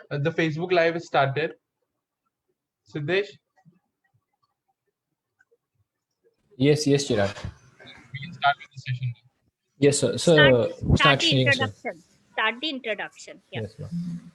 The Facebook Live is started. Siddesh, Yes, Chirag. we can start with the session. Yes, sir. Start So start start the sharing, sir. introduction. Start the introduction. Yeah. Yes, ma'am.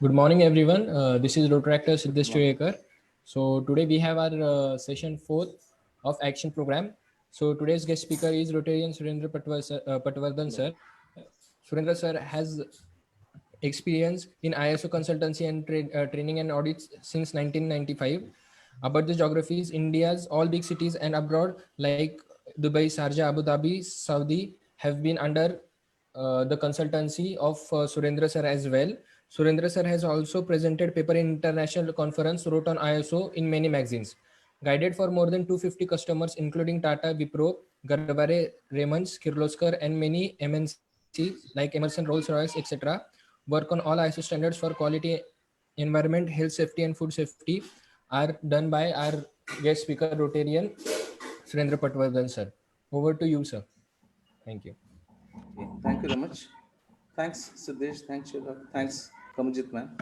Good morning, everyone. This is Rotaractor Siddesh Chiragkar. So today we have our session 4th of action program. So today's guest speaker is Rotarian Surendra Patwardhan sir. Surendra sir has experience in ISO consultancy and training and audits since 1995 about the geographies, India's all big cities and abroad like Dubai, Sharjah, Abu Dhabi, Saudi have been under the consultancy of Surendra sir as well. Surendra sir has also presented paper in international conference, wrote on ISO in many magazines, guided for more than 250 customers including Tata, Wipro, Garvare, Raymond's, Kirloskar and many MNCs like Emerson, Rolls-Royce, etc. Work on all ISO standards for quality, environment, health safety and food safety are done by our guest speaker Rotarian Surendra Patwardhan sir. Over to you, sir. Thank you. Okay, thank you very much. Thanks, Siddesh. Thanks, Chirag. Thanks, Kamaljeet, man.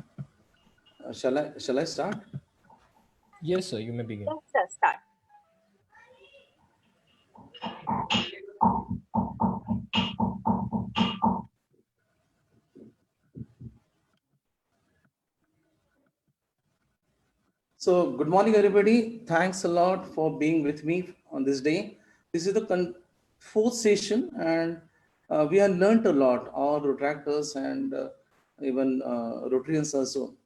Shall I start? Yes, sir, you may begin. Yes, sir. Start. So, good morning, everybody. Thanks a lot for being with me on this day. This is the fourth session, and we have learned a lot. All Rotractors and even Rotarians also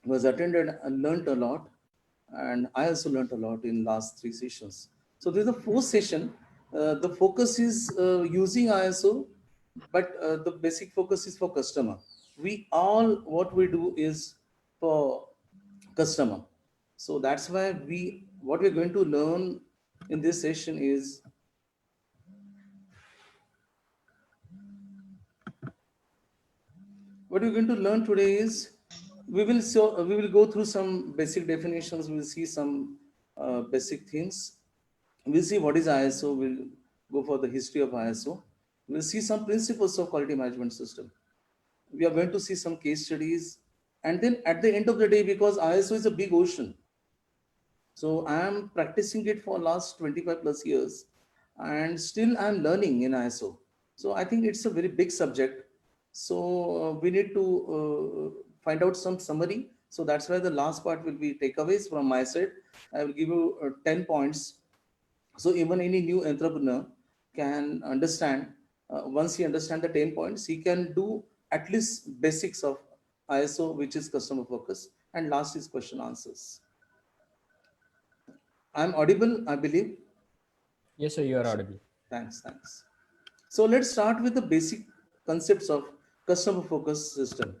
was attended and learned a lot. And I also learned a lot in last three sessions. So this is the fourth session. The focus is using ISO, but the basic focus is for customer. We all what we do is for customer. So that's why what we're going to learn in this session is what we're going to learn today is we will go through some basic definitions. We'll see some basic things. We'll see what is ISO. We'll go for the history of ISO. We'll see some principles of quality management system. We are going to see some case studies, and then at the end of the day, because ISO is a big ocean, so I am practicing it for last 25 plus years, and still I'm learning in ISO. So I think it's a very big subject. So we need to find out some summary. So that's why the last part will be takeaways from my side. I will give you 10 points. So even any new entrepreneur can understand, once he understand the 10 points, he can do at least basics of ISO, which is customer focus. And last is question answers. I'm audible, I believe. Yes, sir, you are audible. Thanks. So let's start with the basic concepts of customer focus system.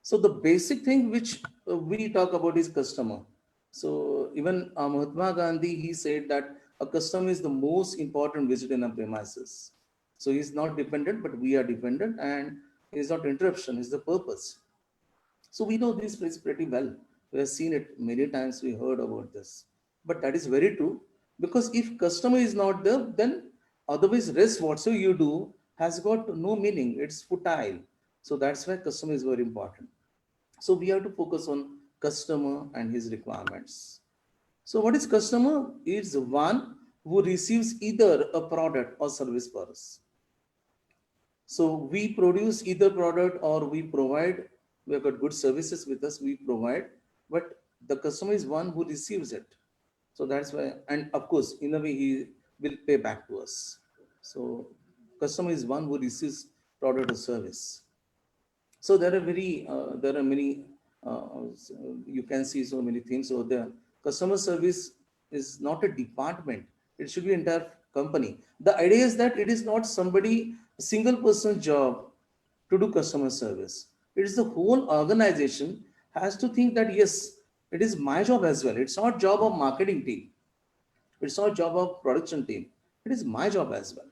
So the basic thing which we talk about is customer. So even Mahatma Gandhi, he said that a customer is the most important visitor in a premises. So he's not dependent, but we are dependent, and he's not interruption, he's the purpose. So we know this pretty well. We have seen it many times, we heard about this. But that is very true, because if customer is not there, then otherwise rest whatsoever you do has got no meaning. It's futile. So that's why customer is very important. So we have to focus on customer and his requirements. So what is customer? It's one who receives either a product or service for us. So we produce either product or we provide. We have got good services with us, we provide, but the customer is one who receives it. So that's why, and of course, in a way, he will pay back to us. So customer is one who receives product or service. So there are many, you can see so many things over there. Customer service is not a department. It should be entire company. The idea is that it is not somebody, single person's job to do customer service. It is the whole organization has to think that, yes, it is my job as well. It's not job of marketing team. It's not job of production team. It is my job as well.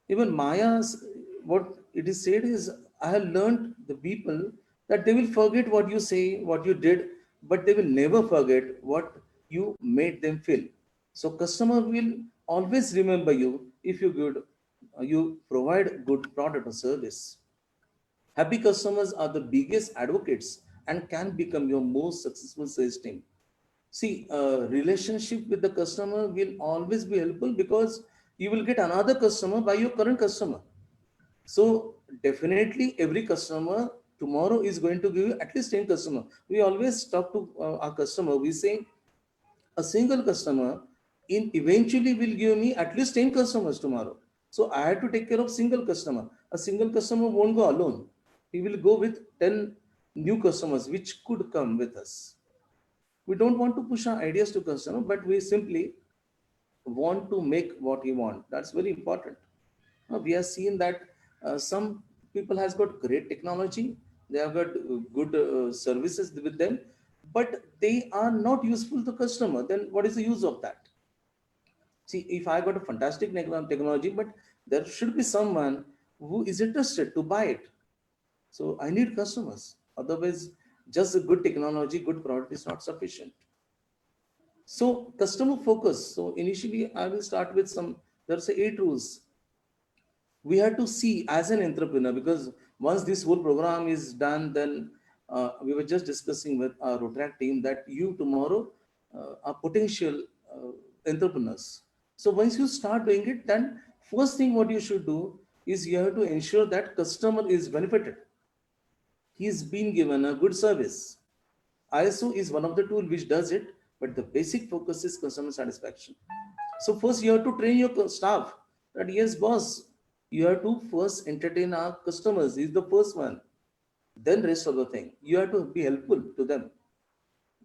Even Maya's, what it is said is, I have learned the people that they will forget what you say, what you did, but they will never forget what you made them feel. So customer will always remember you if you provide good product or service. Happy customers are the biggest advocates and can become your most successful sales team. See, relationship with the customer will always be helpful because you will get another customer by your current customer. So definitely every customer tomorrow is going to give you at least 10 customer. We always talk to our customer. We say a single customer in eventually will give me at least 10 customers tomorrow. So I have to take care of single customer. A single customer won't go alone. He will go with 10 new customers which could come with us. We don't want to push our ideas to customer, but we simply want to make what we want. That's very important. We have seen that some people has got great technology. They have got good services with them, but they are not useful to customer. Then what is the use of that? See, if I got a fantastic technology, but there should be someone who is interested to buy it. So I need customers. Otherwise, just a good technology, good product is not sufficient. So customer focus. So initially I will start with there's 8 rules. We have to see as an entrepreneur, because once this whole program is done, then we were just discussing with our Rotaract team that you tomorrow are potential entrepreneurs. So once you start doing it, then first thing what you should do is you have to ensure that customer is benefited. He's been given a good service. ISO is one of the tools which does it, but the basic focus is customer satisfaction. So first you have to train your staff that yes, boss, you have to first entertain our customers. Is the first one. Then rest of the thing. You have to be helpful to them.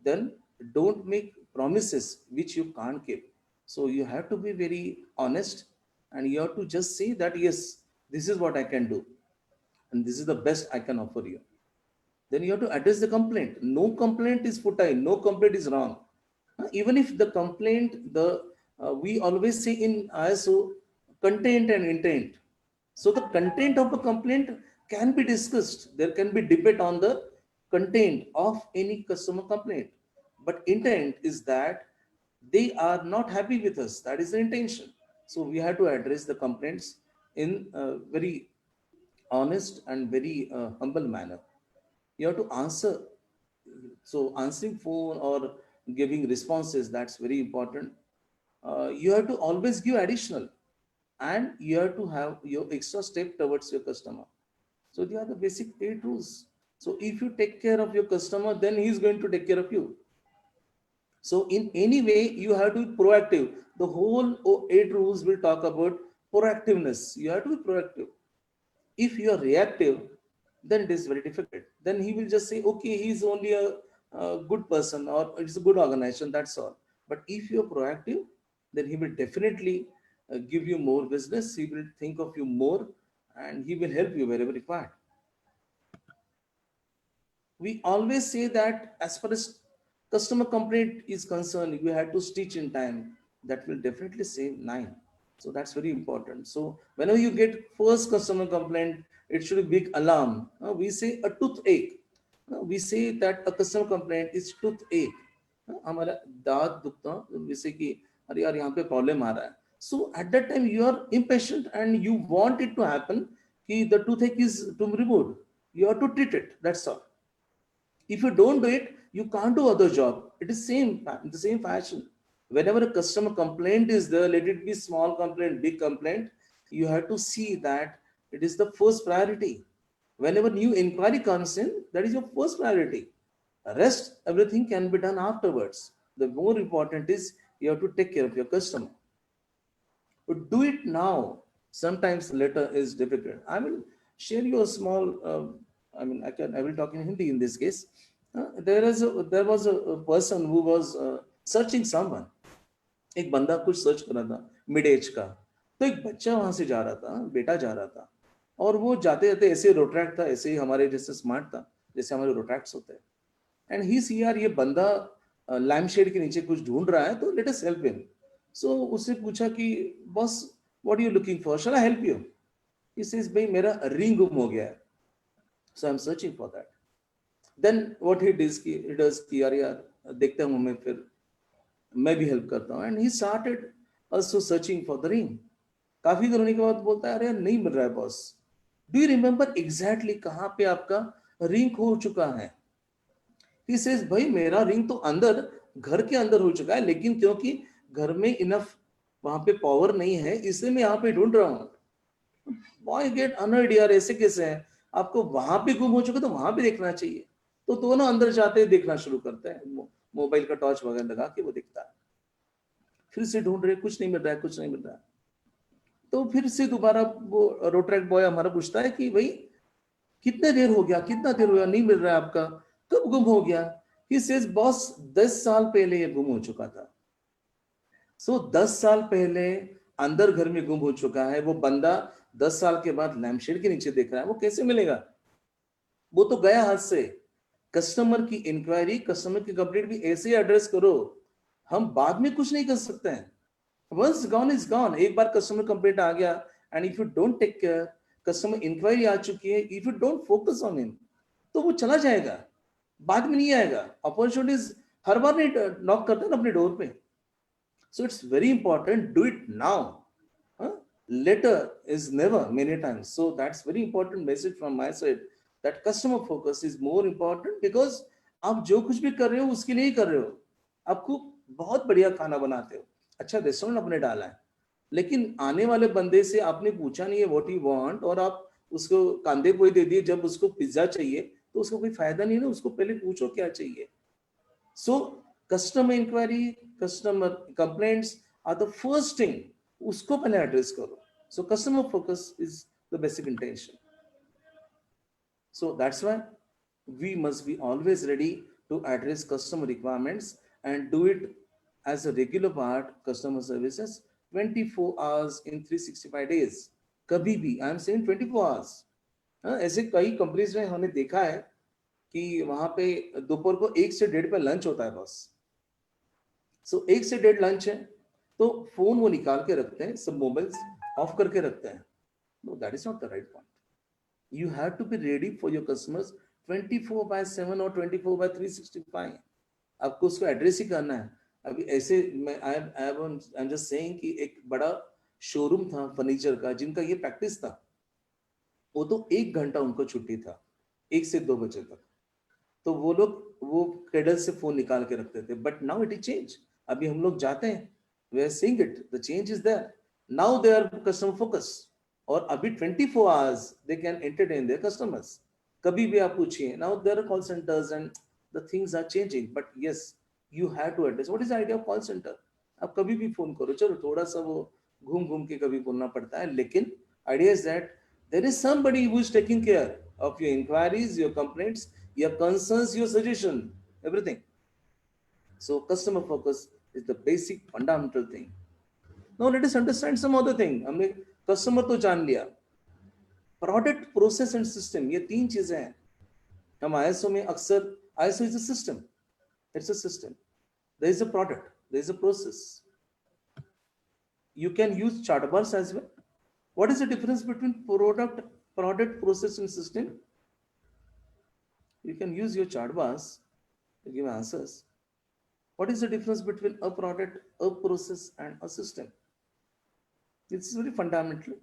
Then don't make promises which you can't keep. So you have to be very honest and you have to just say that yes, this is what I can do. And this is the best I can offer you. Then you have to address the complaint. No complaint is futile. No complaint is wrong. Even if the complaint, we always say in ISO, content and intent. So the content of a complaint can be discussed. There can be debate on the content of any customer complaint. But intent is that they are not happy with us. That is the intention. So we have to address the complaints in a very honest and very humble manner. You have to answer. So answering phone or giving responses, that's very important. You have to always give additional and you have to have your extra step towards your customer. So they are the basic 8 rules. So if you take care of your customer, then he is going to take care of you. So in any way, you have to be proactive. The whole 8 rules will talk about proactiveness. You have to be proactive. If you are reactive, then it is very difficult. Then he will just say, okay, he's only a good person or it's a good organization, that's all. But if you're proactive, then he will definitely give you more business. He will think of you more and he will help you wherever required. We always say that as far as customer complaint is concerned, you have to stitch in time. That will definitely save 9. So that's very important. So whenever you get first customer complaint, it should be big alarm. We say a toothache. We say that a customer complaint is toothache. हमारा दांत दुखता जैसे कि अरे यार यहाँ पे problem आ रहा है. So at that time you are impatient and you want it to happen कि the toothache is to be removed. You have to treat it. That's all. If you don't do it, you can't do other job. It is the same fashion. Whenever a customer complaint is there, let it be small complaint, big complaint, you have to see that it is the first priority. Whenever new inquiry comes in, that is your first priority. Rest, everything can be done afterwards. The more important is you have to take care of your customer. But do it now. Sometimes later is difficult. I will share you a small. I will talk in Hindi in this case. There was a person who was searching someone. एक बंदा कुछ search कर रहा था mid age का. तो एक बच्चा वहां से जा रहा था, बेटा जा रहा था और वो जाते जाते ऐसे रोट्रैक्ट था, ऐसे ही हमारे जैसे स्मार्ट था जैसे हमारे रोट्रैक्ट्स होते हैं. एंड ही सी यार ये बंदा लैम्पशेड के नीचे कुछ ढूंढ रहा है, तो let us help him. So उससे पूछा कि boss what are you looking for, shall I help you? He says भाई मेरा रिंग गुम हो गया है, so I am searching for that. Then what he does कि यार देखता हूँ मैं, फिर मैं भी हेल्प करता हूँ. And he started also searching for the ring. काफी देर होने के बाद बोलता है अरे यार नहीं मिल रहा है boss. Do you remember exactly कहाँ पे आपका रिंग हो चुका है? ही सेज भाई मेरा रिंग तो अंदर, घर के अंदर हो चुका है, लेकिन क्योंकि घर में इनफ वहां पे पावर नहीं है, इसलिए मैं यहाँ पे ढूंढ रहा हूँ. बॉय गेट अनर्ड, यार ऐसे कैसे है? आपको वहां पे गुम हो चुका तो वहां पे देखना चाहिए. तो दोनों अंदर जाते हैं, देखना शुरू करते हैं, मोबाइल का टॉर्च वगैरह लगा के वो दिखता है. फिर से ढूंढ रहे, कुछ नहीं मिल रहा है, कुछ नहीं मिल रहा है. तो फिर से दोबारा वो रोट्रैक्ट बॉय हमारा पूछता है कि भाई कितने देर हो गया, कितना देर हो गया, नहीं मिल रहा है आपका, कब गुम हो गया? ही सेज बॉस 10 साल पहले ये गुम हो चुका था. सो 10 साल पहले अंदर घर में गुम हो चुका है. वो बंदा 10 साल के बाद लैम्पशेड के नीचे देख रहा है, वो कैसे मिलेगा? वो तो गया हाथ से. कस्टमर की इंक्वायरी, कस्टमर की कंप्लेंट भी ऐसे ही एड्रेस करो. हम बाद में कुछ नहीं कर सकते हैं. Once gone is gone. एक बार कस्टमर कंप्लेंट आ गया, and if you don't take care, customer inquiry आ चुकी है, if you don't focus on him, तो वो चला जाएगा, बाद में नहीं आएगा. अपॉर्चुनिटीज हर बार नहीं नॉक करते ना अपने डोर पे. So it's very important, do it now. Later is never, many times. So that's very important message from my side, that customer focus is more important, because आप जो कुछ भी कर रहे हो उसके लिए ही कर रहे हो. आपको बहुत बढ़िया खाना बनाते हो, अच्छा रेस्टोरेंट आपने डाला है, लेकिन आने वाले बंदे से आपने पूछा नहीं है व्हाट यू वांट, और आप उसको कांदे पोहे दे दिए. जब उसको पिज्जा चाहिए तो उसका कोई फायदा नहीं है ना, उसको पहले पूछो क्या चाहिए. So customer enquiry, customer complaints are the first thing, उसको पहले एड्रेस करो. So customer focus is the basic intention. So that's why we must be always ready to address customer requirements and do it as a regular part. Customer services 24 hours in 365 days. कभी भी, I am saying 24 hours. ऐसे कई companies में हमने देखा है कि वहां पे दोपहर को 1 से 1:30 पे लंच होता है बस. सो 1 से 1:30 लंच है, तो फोन वो निकाल के रखते हैं, सब मोबाइल्स ऑफ करके रखते हैं. No, that is not the right point. You have to be ready for your customers 24/7 और 24/365. आपको उसको एड्रेस ही करना है. अभी ऐसे मैं आई एम जस्ट सेइंग कि एक बड़ा शोरूम था फर्नीचर का, जिनका ये प्रैक्टिस था. वो तो 1 घंटा उनको छुट्टी था, 1 से 2 बजे तक. तो वो लोग वो क्रेडल से फोन निकाल के रखते थे. But now it is change. अभी हम लोग जाते हैं, we are seeing it, the change is there. Now they are customer focused, और अभी 24 hours they can entertain their customers. कभी भी आप पूछिए. Now there are call centers and the things are changing, but yes, you have to address. What is the idea of call center? आप कभी भी phone करो, चलो थोड़ा सा वो घूम घूम के कभी बोलना पड़ता है, लेकिन idea is that there is somebody who is taking care of your inquiries, your complaints, your concerns, your suggestion, everything. So customer focus is the basic fundamental thing. Now let us understand some other thing. हमने customer तो जान लिया, product, process and system, ये 3 चीजें हैं. हम ISO में अक्सर, ISO is a system, it's a system. There is a product, there is a process. You can use chart bars as well. What is the difference between product, process and system? You can use your chart bars to give answers. What is the difference between a product, a process, and a system? This is very fundamental.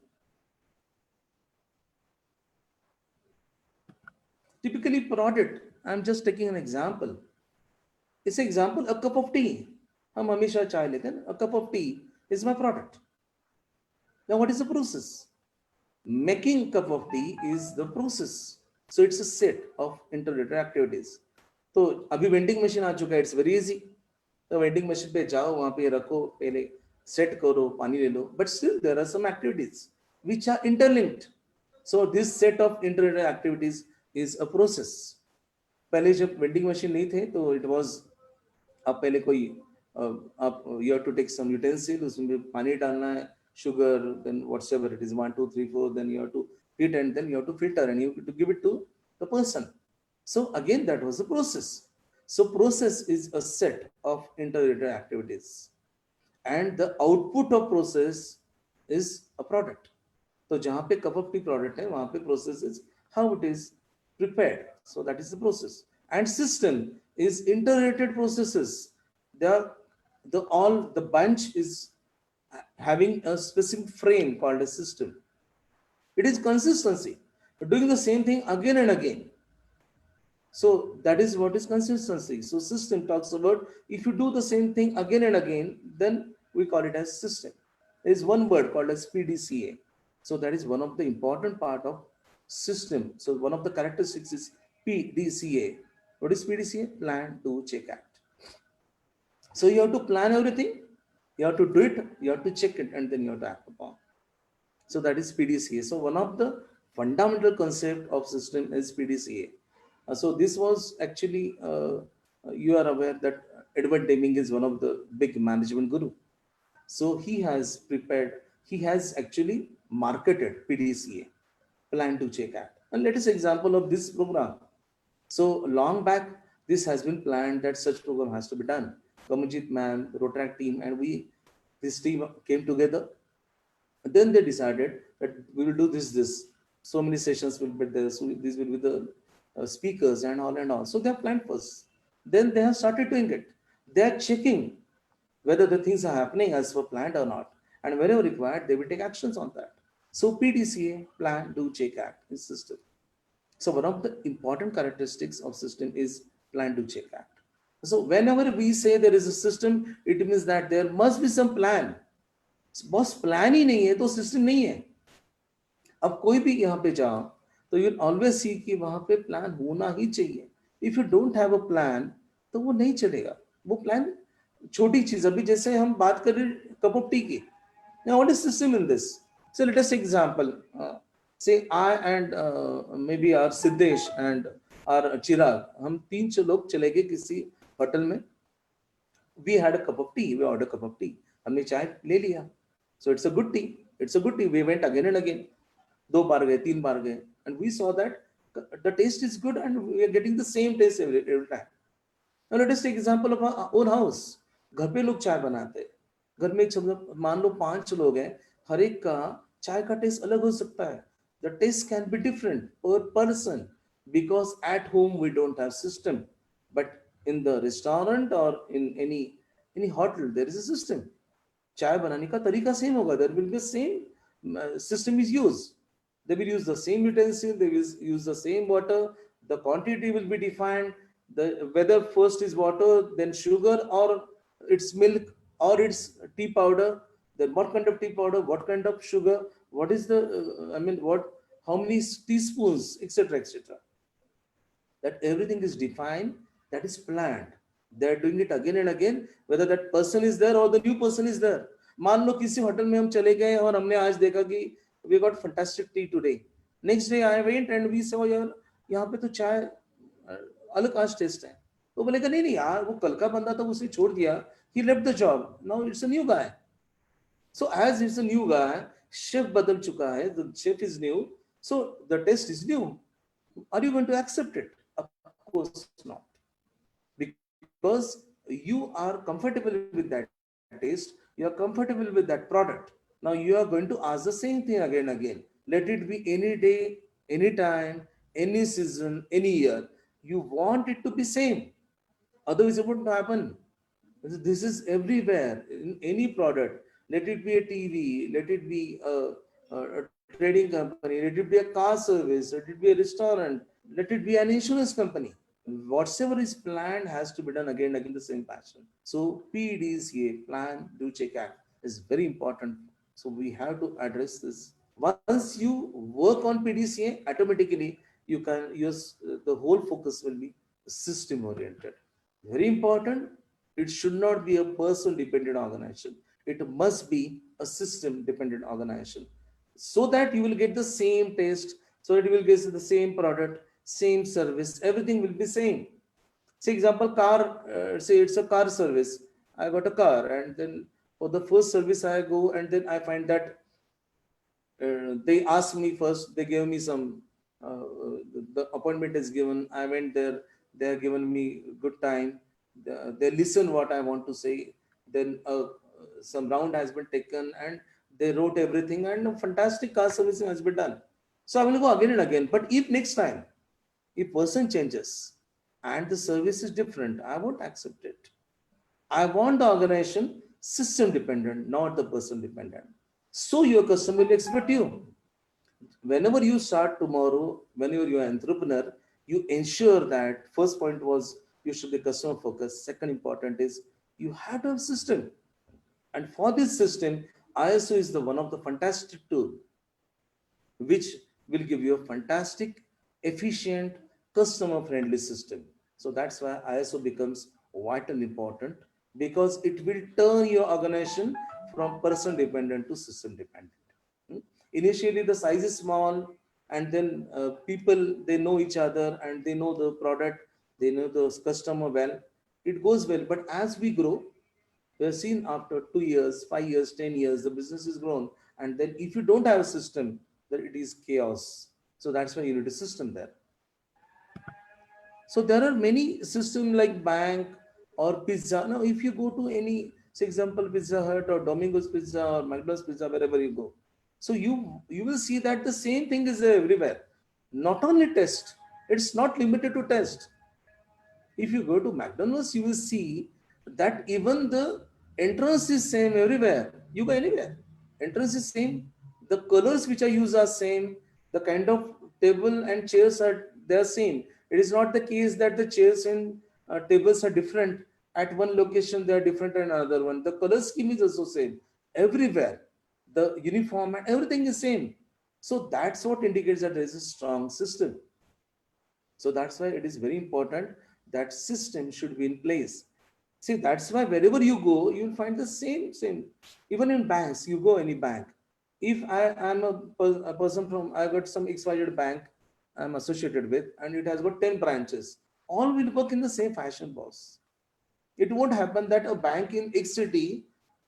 Typically, product, I'm just taking an example. It's example, a cup of tea. हम हमेशा चाय लेते हैं. A cup of tea is my product. Now, what is the process? Making cup of tea is the process. So it's a set of interrelated activities. तो अभी vending machine आ चुका है, it's very easy. तो vending machine पे जाओ, वहां पे रखो, पहले सेट करो, पानी ले लो. But still there are some activities which are interlinked. So this set of interlinked activities is a process. पहले जब वेंडिंग मशीन नहीं थे तो इट वाज, आप पहले कोई आप you have to take some utensil, उसमें पानी डालना है, sugar, then whatsoever it is, 1 2 3 4, then you have to heat, and then you have to filter, and you have to give it to the person. So again, that was the process. So process is a set of interrelated activities, and the output of process is a product. तो जहाँ पे cup of tea product है वहाँ पे process is how it is prepared. So that is the process. And system is interrelated processes. They are the bunch is having a specific frame called a system. It is consistency, doing the same thing again and again. So that is what is consistency. So system talks about if you do the same thing again and again, then we call it as system. There is one word called as PDCA. So that is one of the important part of system. So one of the characteristics is PDCA. What is PDCA? Plan, do, check, act. So you have to plan everything, you have to do it, you have to check it, and then you have to act upon. So that is PDCA. So one of the fundamental concept of system is PDCA. So this was actually, you are aware that Edward Deming is one of the big management guru. So he has actually marketed PDCA, plan to check act. And let us example of this program. So long back, this has been planned that such program has to be done. Kamanjit ma'am, the Rotaract team, and this team came together. And then they decided that we will do this. So many sessions will be there. So these will be the speakers and all and all. So they have planned first. Then they have started doing it. They are checking whether the things are happening as per planned or not. And wherever required, they will take actions on that. So PDCA, plan, do, check, act is system. So one of the important characteristics of system is plan, do, check, act. So whenever we say there is a system, it means that there must be some plan. बस plan ही नहीं है तो system नहीं है. अब कोई भी यहाँ पे जाओ तो यू ऑलवेज सी कि वहां पे प्लान होना ही चाहिए. If you don't have a plan तो वो नहीं चलेगा. वो प्लान छोटी चीज, अभी जैसे हम बात कर रहे कप ऑफ टी की, what is system in this? So let us example, say I and maybe our Siddhesh and our Chirag, हम 3 लोग चले गए किसी होटल में. We had a cup of tea, we order cup of tea, हमने चाय ले लिया. So it's a good tea. It's a good tea. We went again and again. 2 बार गए, 3 बार गए, and we saw that the taste is good and we are getting the same taste every time. Now let us take example of our own house. घर पे लोग चाय बनाते हैं. घर में मान लो 5 लोग हैं, हर एक का चाय का टेस्ट अलग हो सकता है. The taste can be different per person because at home we don't have system, but in the restaurant or in any hotel there is a system. चाय बनाने का तरीका सेम होगा. There will be same system is used. They will use the same utensil, they will use the same water, the quantity will be defined, whether first is water, then sugar, or it's milk, or it's tea powder, then what kind of tea powder, what kind of sugar, what is the how many teaspoons, etc, etc. That everything is defined, that is planned. They are doing it again and again, whether that person is there or the new person is there. मान लो किसी hotel में हम चले गए और हमने आज देखा कि we got fantastic tea today. Next day I went and we saw यार यहाँ पे तो चाय अलग आज टेस्ट है. तो बोलेगा नहीं यार वो कल का बंदा था, उसे छोड़ दिया, he left the job, now it's a new guy. So as it's a new guy, chef बदल चुका है, the chef is new, so the taste is new. Are you going to accept it? Of course not. Because you are comfortable with that taste, you are comfortable with that product. Now you are going to ask the same thing again and again. Let it be any day, any time, any season, any year. You want it to be same. Otherwise it wouldn't happen. This is everywhere in any product. Let it be a TV, let it be a trading company, let it be a car service, let it be a restaurant, let it be an insurance company. Whatever is planned has to be done again and again the same passion. So PDCA, plan, do, check, act, is very important. So we have to address this. Once you work on PDCA, automatically you can use the whole focus will be system oriented. Very important. It should not be a person dependent organization. It must be a system dependent organization, so that you will get the same taste, so that you will get the same product, same service, everything will be same. Say example, car, say it's a car service. I got a car, and then for the first service I go, and then I find that they asked me first, they gave me some, the appointment is given, I went there, they have given me good time. They listen what I want to say. Then some round has been taken and they wrote everything and a fantastic car servicing has been done. So I will go again and again. But if next time, if person changes and the service is different, I won't accept it. I want the organization system dependent, not the person dependent. So your customer will expect you. Whenever you start tomorrow, whenever you are an entrepreneur, you ensure that first point was you should be customer focused. Second important is you have to have system. And for this system, ISO is the one of the fantastic tool which will give you a fantastic, efficient, customer-friendly system. So that's why ISO becomes vital important because it will turn your organization from person dependent to system dependent. Hmm? Initially, the size is small, and then people they know each other and they know the product, they know the customer well. It goes well, but as we grow, we have seen after 2 years, 5 years, 10 years, the business is grown. And then if you don't have a system, then it is chaos. So that's why you need a system there. So there are many systems like bank or pizza. Now, if you go to any, say example, Pizza Hut or Domino's Pizza or McDonald's Pizza, wherever you go. So you will see that the same thing is there everywhere. Not only test, it's not limited to test. If you go to McDonald's, you will see that even the entrance is same everywhere. You go anywhere, entrance is same. The colors which are used are same. The kind of table and chairs are they are same. It is not the case that the chairs and tables are different. At one location, they are different than another one. The color scheme is also same everywhere. The uniform and everything is same. So that's what indicates that there is a strong system. So that's why it is very important that system should be in place. See, that's why wherever you go, you'll find the same. Even in banks, you go any bank. If I am a person from, I got some XYZ bank I'm associated with, and it has got 10 branches, all will work in the same fashion, boss. It won't happen that a bank in X city,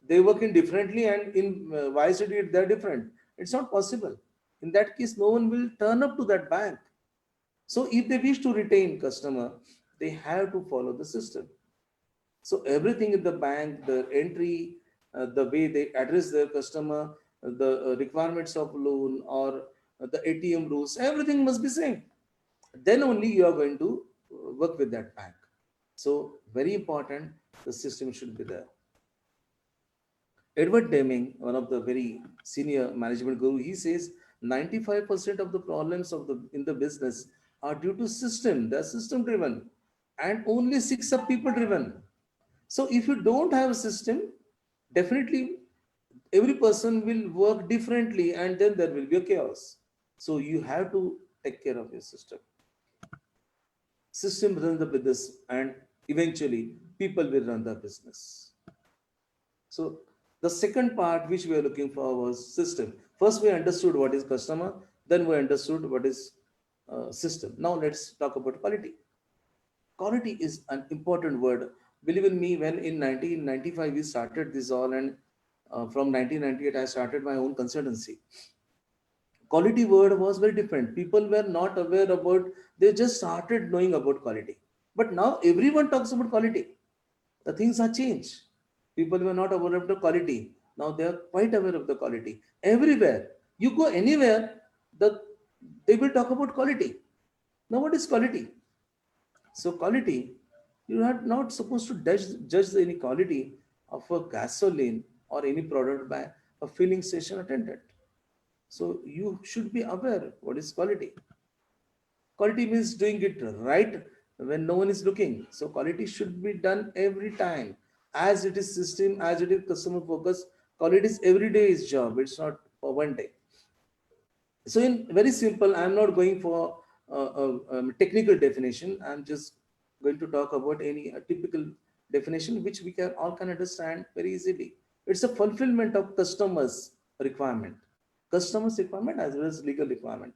they work in differently and in Y city, they're different. It's not possible. In that case, no one will turn up to that bank. So if they wish to retain customer, they have to follow the system. So everything in the bank, the entry, the way they address their customer, the requirements of loan or the ATM rules, everything must be same. Then only you are going to work with that bank. So very important, the system should be there. Edward Deming, one of the very senior management guru, he says 95% of the problems of the in the business are due to system. They're system driven, and only 6 are people driven. So if you don't have a system, definitely every person will work differently, and then there will be a chaos. So you have to take care of your system. System runs the business, and eventually people will run the business. So the second part which we are looking for was system. First, we understood what is customer, then we understood what is system. Now let's talk about quality. Quality is an important word. Believe in me, when in 1995 we started this all, and from 1998 I started my own consultancy. Quality word was very different. People were not aware about, they just started knowing about quality. But now everyone talks about quality. The things are changed. People were not aware of the quality. Now they are quite aware of the quality. Everywhere. You go anywhere, they will talk about quality. Now what is quality? So quality, you are not supposed to judge any quality of a gasoline or any product by a filling station attendant. So you should be aware what is quality. Quality means doing it right when no one is looking. So quality should be done every time. As it is system, as it is customer focus, quality is every day's job. It's not for one day. So in very simple, I'm not going for technical definition. I'm just going to talk about any typical definition which we can all can understand very easily. It's a fulfillment of customers' requirement, customers' requirement as well as legal requirement.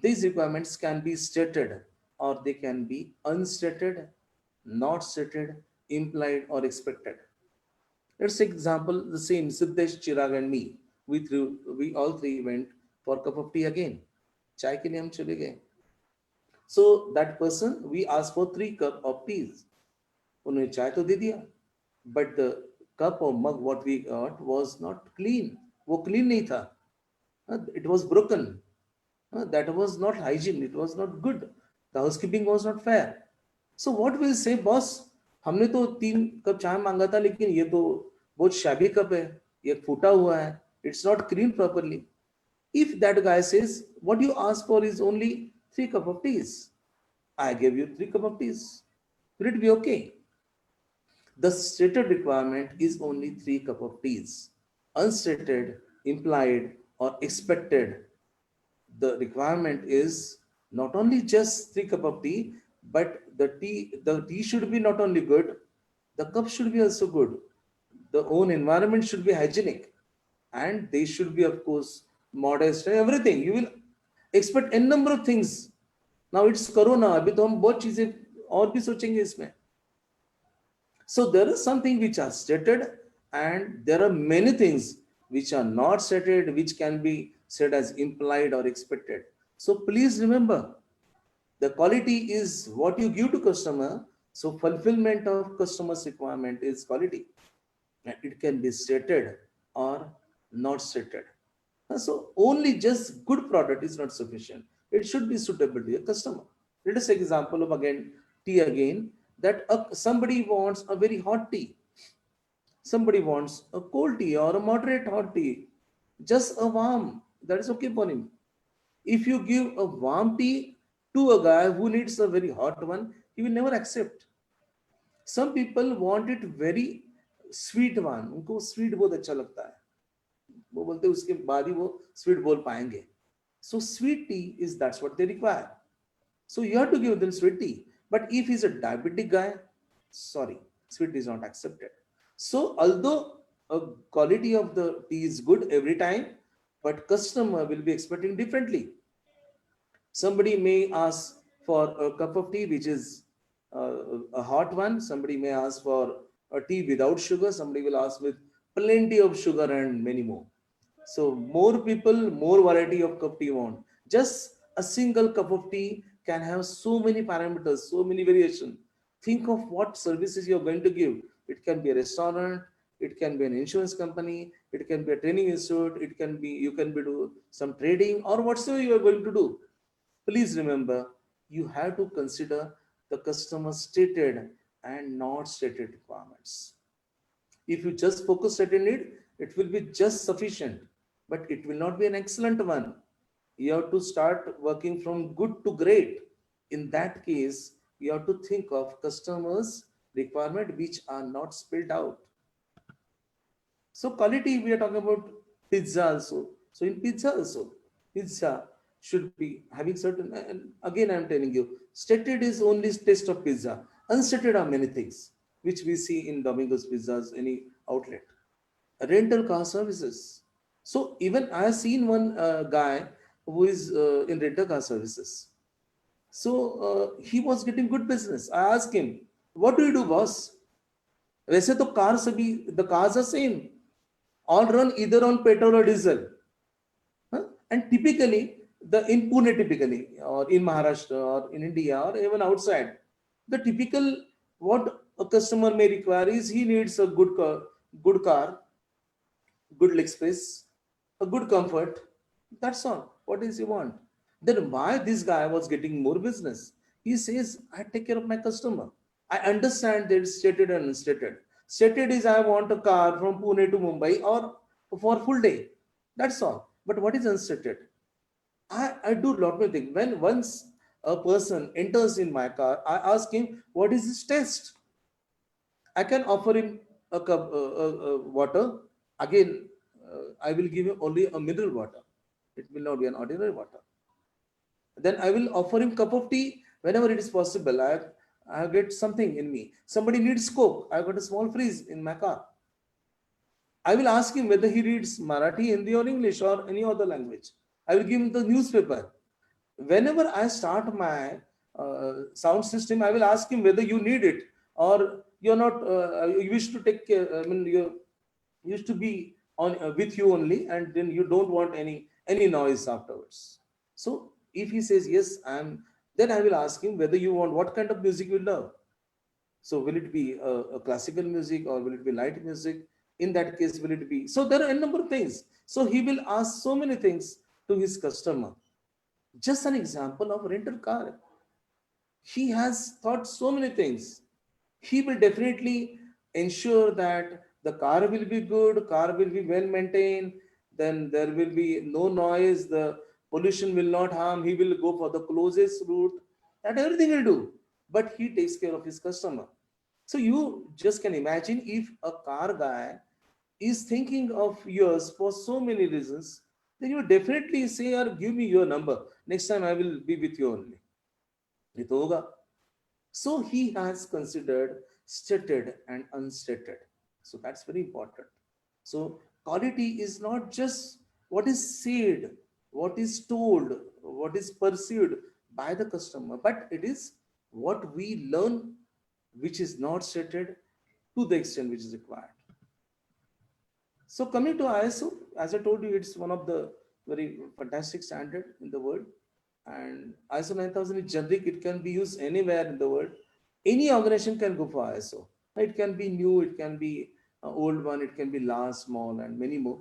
These requirements can be stated or they can be unstated, not stated, implied or expected. Let's take example the same Siddesh, Chirag and me. We all three went for a cup of tea again. चाय के लिए हम चले गए. So that person, we asked for 3 cup of teas. उन्होंने चाय तो दे दिया, but the cup or mug what we got was not clean. वो clean नहीं था. It was broken. That was not hygiene. It was not good. The housekeeping was not fair. So what will say, boss? हमने तो 3 cup चाय मांगा था, लेकिन ये तो बहुत shabby कप है, ये फूटा हुआ है. It's not cleaned properly. If that guy says, what you asked for is only 3 cup of teas, I gave you 3 cup of teas, will it be okay? The stated requirement is only 3 cup of teas. Unstated, implied, or expected, the requirement is not only just 3 cup of tea, but the tea should be not only good, the cup should be also good. The own environment should be hygienic, and they should be, of course, modest and everything. You will expect n number of things. Now it's Corona. अभी तो हम बहुत चीजें और भी सोचेंगे इसमें. So there is something which are stated, and there are many things which are not stated, which can be said as implied or expected. So please remember, the quality is what you give to customer. So fulfillment of customer's requirement is quality. And it can be stated or not stated. So only just good product is not sufficient. It should be suitable to your customer. Let us take example of again tea again, that somebody wants a very hot tea. Somebody wants a cold tea or a moderate hot tea, just a warm, that is okay for him. If you give a warm tea to a guy who needs a very hot one, he will never accept. Some people want it very sweet one, उनको sweet बहुत अच्छा लगता है, वो बोलते हैं उसके बाद ही वो sweet बोल पाएंगे. So sweet tea is, that's what they require. So you have to give them sweet tea. But if he's a diabetic guy, sorry, sweet is not accepted. So although a quality of the tea is good every time, but customer will be expecting differently. Somebody may ask for a cup of tea which is a hot one. Somebody may ask for a tea without sugar. Somebody will ask with plenty of sugar and many more. So more people, more variety of cup tea want. Just a single cup of tea can have so many parameters, so many variations. Think of what services you're going to give. It can be a restaurant, it can be an insurance company, it can be a training institute, it can be, you can be do some trading or whatsoever you are going to do. Please remember, you have to consider the customer's stated and not stated requirements. If you just focus certain need, it will be just sufficient, but it will not be an excellent one. You have to start working from good to great. In that case, you have to think of customers' requirement which are not spelled out. So quality, we are talking about pizza also. So in pizza also, pizza should be having certain, and again I'm telling you, stated is only taste of pizza. Unstated are many things, which we see in Domino's Pizzas, any outlet. Rental car services. So even I have seen one guy who is in rental car services. So he was getting good business. I asked him, what do you do, boss? वैसे तो car सभी, the cars are same, all run either on petrol or diesel. And typically, in Pune typically, or in Maharashtra, or in India, or even outside, the typical what a customer may require is he needs a good car, good leg space, a good comfort. That's all. What does he want? Then why this guy was getting more business? He says, I take care of my customer. I understand that it's stated and unstated. Stated is I want a car from Pune to Mumbai or for full day. That's all. But what is unstated? I do a lot of things. When once a person enters in my car, I ask him, what is his taste? I can offer him a cup water. Again, I will give him only a mineral water. It will not be an ordinary water. Then I will offer him cup of tea whenever it is possible. I get something in me. Somebody needs Coke. I got a small freeze in my car. I will ask him whether he reads Marathi, Hindi or English or any other language. I will give him the newspaper. Whenever I start my sound system, I will ask him whether you need it or you're not, you wish to take care, I mean, you used to be on with you only, and then you don't want any noise afterwards. So if he says, yes, I'm Then I will ask him whether you want what kind of music you love. So will it be a classical music or will it be light music? In that case, will it be? So there are a number of things. So he will ask so many things to his customer. Just an example of rental car. He has thought so many things. He will definitely ensure that the car will be good, car will be well maintained, then there will be no noise, the pollution will not harm, he will go for the closest route, that everything will do. But he takes care of his customer. So you just can imagine if a car guy is thinking of yours for so many reasons, then you definitely say, or give me your number. Next time I will be with you only. ये तो होगा. So he has considered stated and unstated. So that's very important. So quality is not just what is said, what is told, what is perceived by the customer, but it is what we learn which is not stated to the extent which is required. So coming to ISO, as I told you, it's one of the very fantastic standard in the world. And ISO 9000 is generic, it can be used anywhere in the world. Any organization can go for ISO. It can be new, it can be old one, it can be large, small, and many more.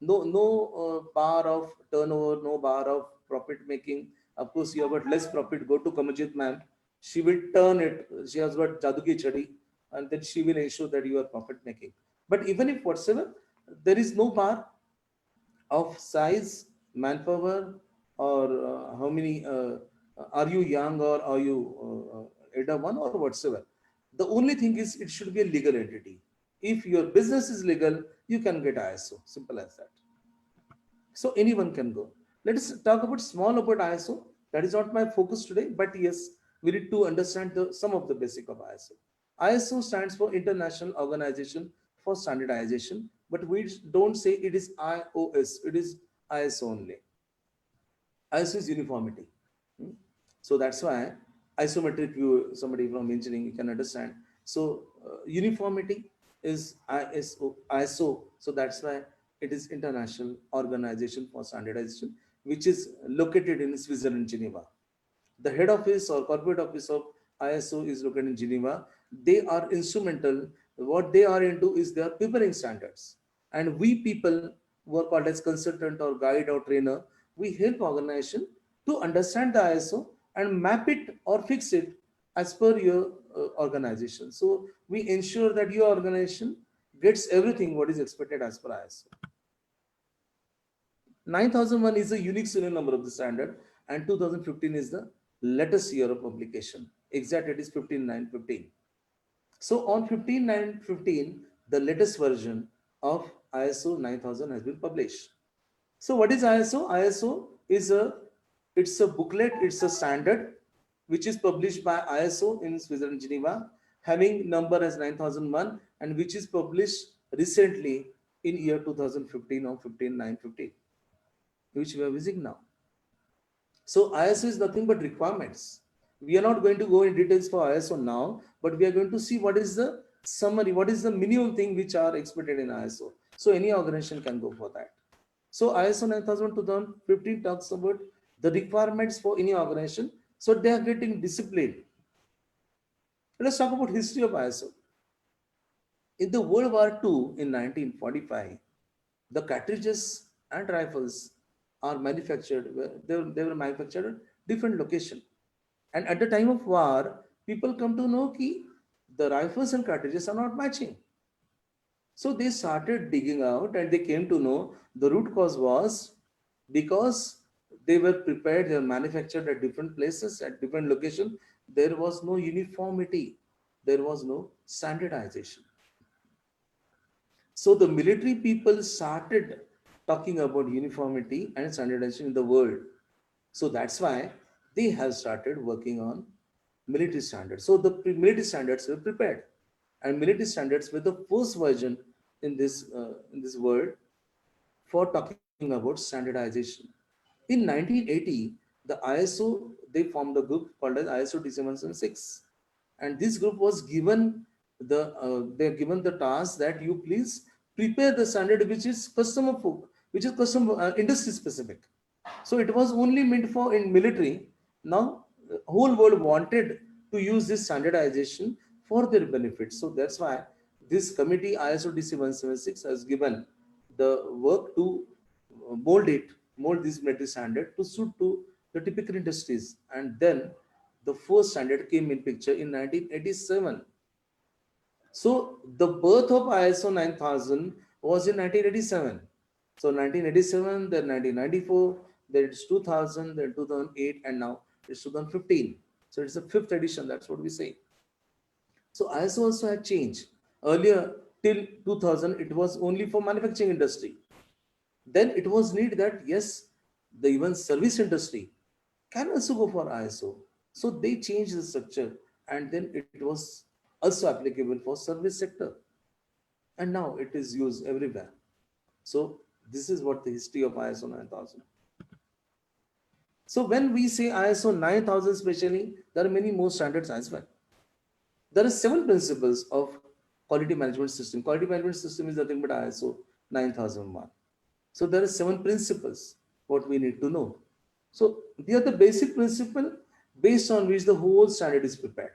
No bar of turnover, no bar of profit making. Of course, you have got less profit. Go to Kamaljeet ma'am. She will turn it. She has got Jadu ki chadi, and then she will ensure that you are profit making. But even if whatsoever, there is no bar of size, manpower, or how many are you young or are you elder one or whatsoever. The only thing is it should be a legal entity. If your business is legal, you can get ISO. Simple as that. So anyone can go. Let us talk about small about ISO. That is not my focus today, but yes, we need to understand some of the basic of ISO. ISO stands for International Organization for Standardization, but we don't say it is IOS, it is ISO only. ISO is uniformity. So that's why isometric view, somebody from engineering, you can understand. So uniformity is ISO. So that's why it is International Organization for Standardization, which is located in Switzerland, Geneva. The head office or corporate office of ISO is located in Geneva. They are instrumental. What they are into is they are preparing standards. And we people who are called as consultant or guide or trainer, we help organization to understand the ISO and map it or fix it as per your organization. So we ensure that your organization gets everything what is expected as per ISO. 9001 is a unique serial number of the standard, and 2015 is the latest year of publication. Exact it is 15915. So on 15915, the latest version of ISO 9000 has been published. So what is ISO? ISO is it's a booklet, it's a standard which is published by ISO in Switzerland, Geneva, having number as 9001, and which is published recently in year 2015 or 15915, which we are using now. So ISO is nothing but requirements. We are not going to go in details for ISO now, but we are going to see what is the summary, what is the minimum thing which are expected in ISO. So any organization can go for that. So ISO 9000 2015 talks about the requirements for any organization. So they are getting disciplined. Let's talk about history of ISO. In the World War II in 1945, the cartridges and rifles are manufactured. They were manufactured at different location. And at the time of war, people come to know that the rifles and cartridges are not matching. So they started digging out and they came to know the root cause was because they were prepared, they were manufactured at different places, at different locations. There was no uniformity. There was no standardization. So the military people started talking about uniformity and standardization in the world. So that's why they have started working on military standards. So the military standards were prepared, and military standards were the first version in this world for talking about standardization. In 1980, the ISO, they formed a group called as ISO 27006, and this group was given they're given the task that you please prepare the standard which is customer industry specific. So it was only meant for in military. Now whole world wanted to use this standardization for their benefit. So that's why this committee ISO DC 176 has given the work to mold this metric standard to suit to the typical industries. And then the first standard came in picture in 1987. So the birth of ISO 9000 was in 1987. So 1987, then 1994, then it's 2000, then 2008, and now it's 2015. So it's the fifth edition. That's what we say. So ISO also had changed. Earlier, till 2000, it was only for manufacturing industry. Then it was need that yes, the even service industry can also go for ISO. So they changed the structure, and then it was also applicable for service sector. And now it is used everywhere. So this is what the history of ISO 9000. So when we say ISO 9000 especially, there are many more standards as well. There are 7 principles of quality management system. Quality management system is nothing but ISO 9001. So there are 7 principles what we need to know. So they are the basic principle based on which the whole standard is prepared.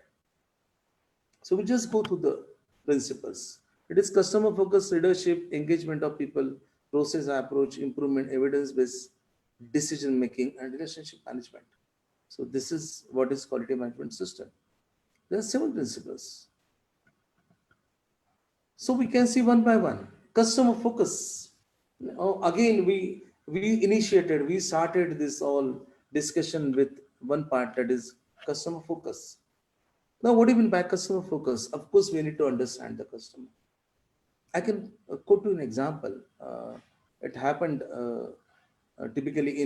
So we just go through the principles. It is customer focused leadership, engagement of people, process approach, improvement, evidence-based decision making, and relationship management. So this is what is quality management system. There are 7 principles. So we can see one by one. Customer focus. Now, again, we started this all discussion with one part, that is customer focus. Now, what do you mean by customer focus? Of course, we need to understand the customer. I can quote you an example. It happened typically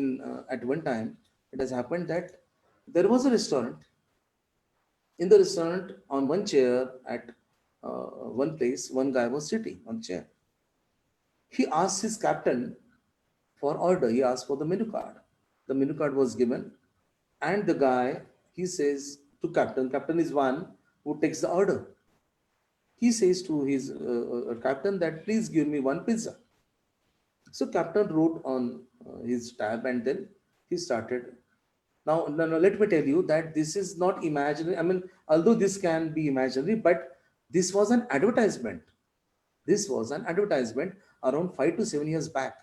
at one time. It has happened that there was a restaurant. In the restaurant, on one chair at one place, one guy was sitting on chair. He asked his captain for order. He asked for the menu card. The menu card was given, and the guy, he says to captain. Captain is one who takes the order. He says to his captain that please give me 1 pizza. So captain wrote on his tab, and then he started. Now, let me tell you that this is not imaginary. I mean, although this can be imaginary, but this was an advertisement. This was an advertisement around 5 to 7 years back.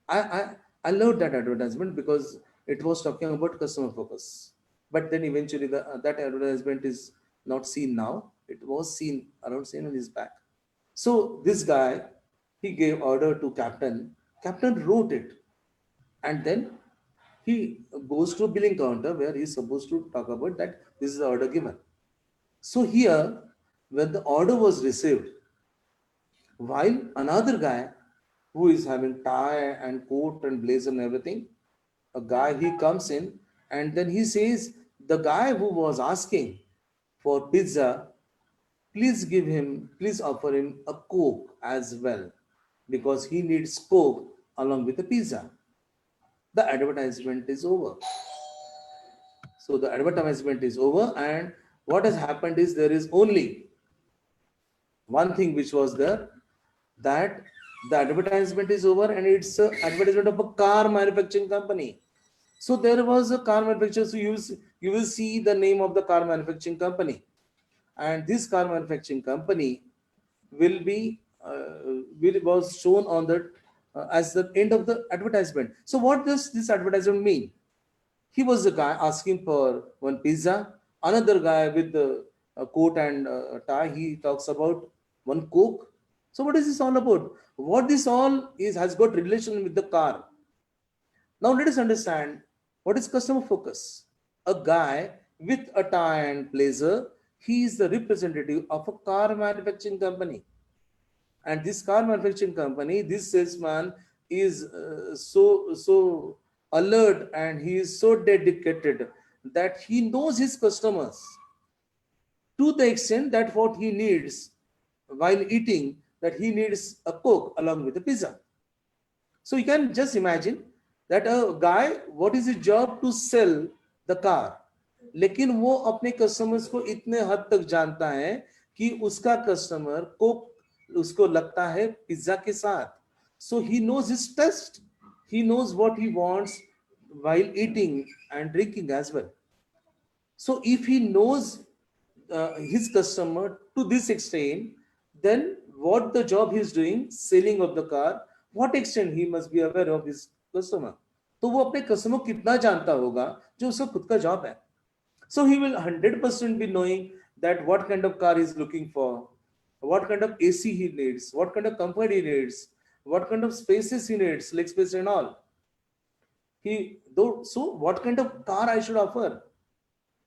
I loved that advertisement because it was talking about customer focus. But then eventually that advertisement is not seen now. It was seen around 7 years back. So this guy, he gave order to captain. Captain wrote it, and then he goes to a billing counter where he's supposed to talk about that this is the order given. So here, when the order was received, while another guy who is having tie and coat and blazer and everything, a guy, he comes in, and then he says, the guy who was asking for pizza, please offer him a Coke as well, because he needs Coke along with the pizza. The advertisement is over. So the advertisement is over, and what has happened is there is only one thing which was there, that the advertisement is over, and it's an advertisement of a car manufacturing company. So there was a car manufacturer, so you will see the name of the car manufacturing company, and this car manufacturing company will was shown on the as the end of the advertisement. So what does this advertisement mean? He was the guy asking for 1 pizza. Another guy with the coat and tie, he talks about 1 Coke. So what is this all about? What this all is has got relation with the car. Now let us understand what is customer focus. A guy with a tie and blazer, he is the representative of a car manufacturing company. And this car manufacturing company, this salesman is so alert, and he is so dedicated that he knows his customers to the extent that what he needs while eating, that he needs a Coke along with the pizza. So you can just imagine that a guy, what is his job? To sell the car. लेकिन वो अपने customers को इतने हद तक जानता है कि उसका कस्टमर कोक उसको लगता है पिज्जा के साथ. So he knows his taste. He knows what he wants while eating and drinking as well. So if he knows his customer to this extent, then what the job he is doing, selling of the car, what extent he must be aware of his customer. तो वो अपने customer कितना जानता होगा जो उसका खुद का जॉब है. So he will 100% be knowing that what kind of car he's looking for, what kind of AC he needs, what kind of comfort he needs, what kind of spaces he needs, leg space and all. So what kind of car I should offer?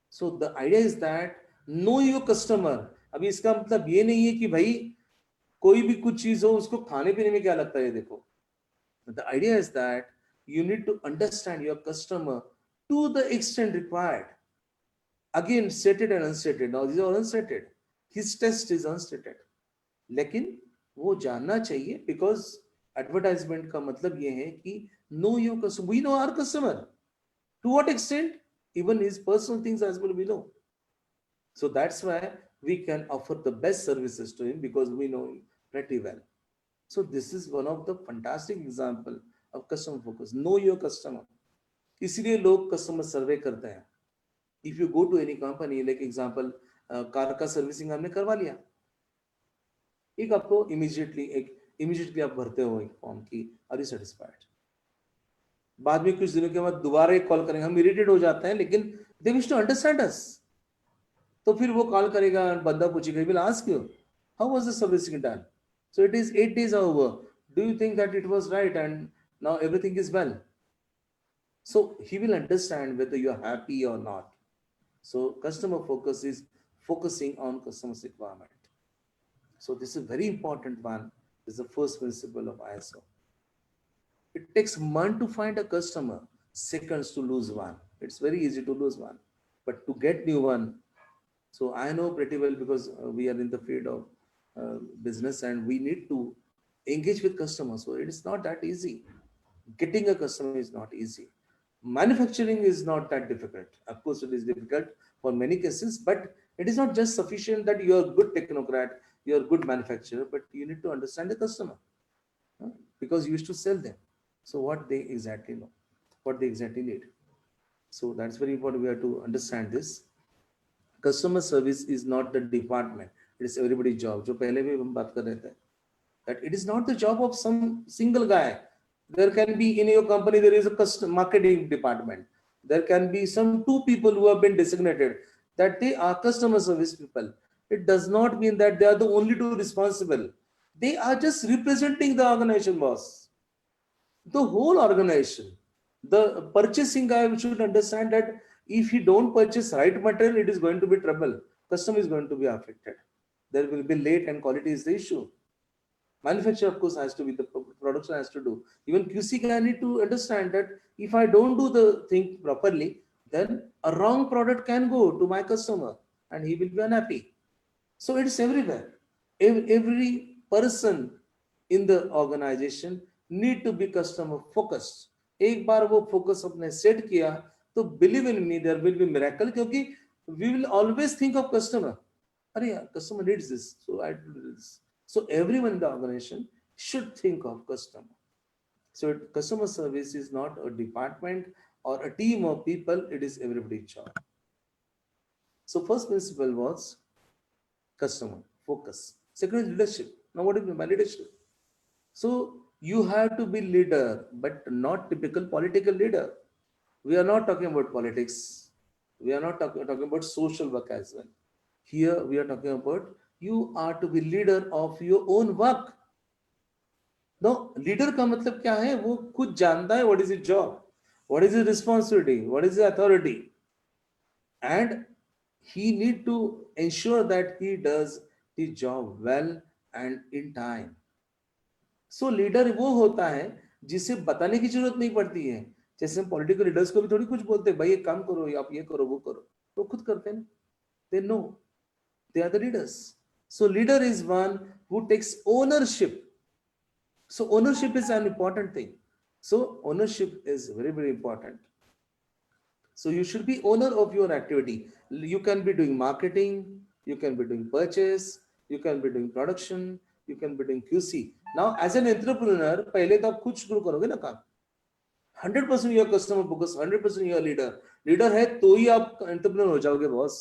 So the idea is that know your customer. अभी इसका मतलब ये नहीं है कि भाई कोई भी कुछ चीज हो उसको खाने पीने में क्या लगता है देखो. The idea is that you need to understand your customer to the extent required. Again, stated and unstated. Now these are unstated. His test is unstated. लेकिन वो जानना चाहिए because advertisement का मतलब ये है कि know your customer. We know our customer. To what extent? Even his personal things as well we know. So that's why we can offer the best services to him because we know him pretty well. So this is one of the fantastic example of customer focus. Know your customer. इसीलिए लोग customer सर्वे करते हैं. If you go to any company, like example, car का servicing हमने करवा लिया, एक आपको immediately आप भरते हो एक फॉर्म की आर यू सेटिस्फाइड. बाद में कुछ दिनों के बाद दोबारा एक कॉल करेंगे, हम इरिटेट हो जाते हैं लेकिन they wish to understand us. तो फिर वो कॉल करेगा, बंदा पूछेगा, will ask you how was the servicing done. So it is 8 days over. Do you think that it was right and now everything is well? So he will understand whether you are happy or not. So customer focus is focusing on customer's requirement. So this is a very important one. This is the first principle of ISO. It takes months to find a customer, seconds to lose one. It's very easy to lose one, but to get new one. So I know pretty well because we are in the field of business and we need to engage with customers. So it is not that easy. Getting a customer is not easy. Manufacturing is not that difficult. Of course, it is difficult for many cases, but it is not just sufficient that you are a good technocrat, you are a good manufacturer, but you need to understand the customer because you used to sell them. So what they exactly know, what they exactly need. So that's very important. We have to understand this. Customer service is not the department. It is everybody's job. जो पहले भी हम बात कर रहे थे. That it is not the job of some single guy. There can be in your company, there is a custom marketing department. There can be some two people who have been designated that they are customer service people. It does not mean that they are the only two responsible. They are just representing the organization, boss. The whole organization. The purchasing guy should understand that if he don't purchase right material, it is going to be trouble. Customer is going to be affected. There will be late and quality is the issue. Manufacturer, of course, has to be, the production has to do. Even QC guy need to understand that if I don't do the thing properly, then a wrong product can go to my customer and he will be unhappy. So it's everywhere. Every person in the organization need to be customer focused. एक बार वो focus अपने set किया, तो believe in me, there will be miracle क्योंकि we will always think of customer. अरे यार, customer needs this, so I do this. So everyone in the organization should think of customer. So customer service is not a department or a team of people, it is everybody's job. So first principle was customer focus. Second is leadership. Now what do you mean by leadership? So you have to be leader, but not typical political leader. We are not talking about politics. We are not talking about social work as well. Here we are talking about you are to be leader of your own work. No, leader का मतलब क्या है? वो खुद जानता है what is his job, what is his responsibility, what is his authority, and he need to ensure that he does his job well and in time. So leader वो होता है जिसे बताने की जरूरत नहीं पड़ती है. जैसे हम पॉलिटिकल लीडर्स को भी थोड़ी कुछ बोलते हैं, भाई ये काम करो, आप ये करो, वो करो, वो खुद करते हैं. They know, they are the leaders. So leader is one who takes ownership. So ownership is an important thing. So ownership is very, very important. So you should be owner of your activity. You can be doing marketing, you can be doing purchase, you can be doing production, you can be doing QC. Now as an entrepreneur, पहले तो आप खुद शुरू करोगे ना काम. 100% your customer focus, 100% your leader. Leader है तो ही आप एंटरप्रेन्योर हो जाओगे बॉस.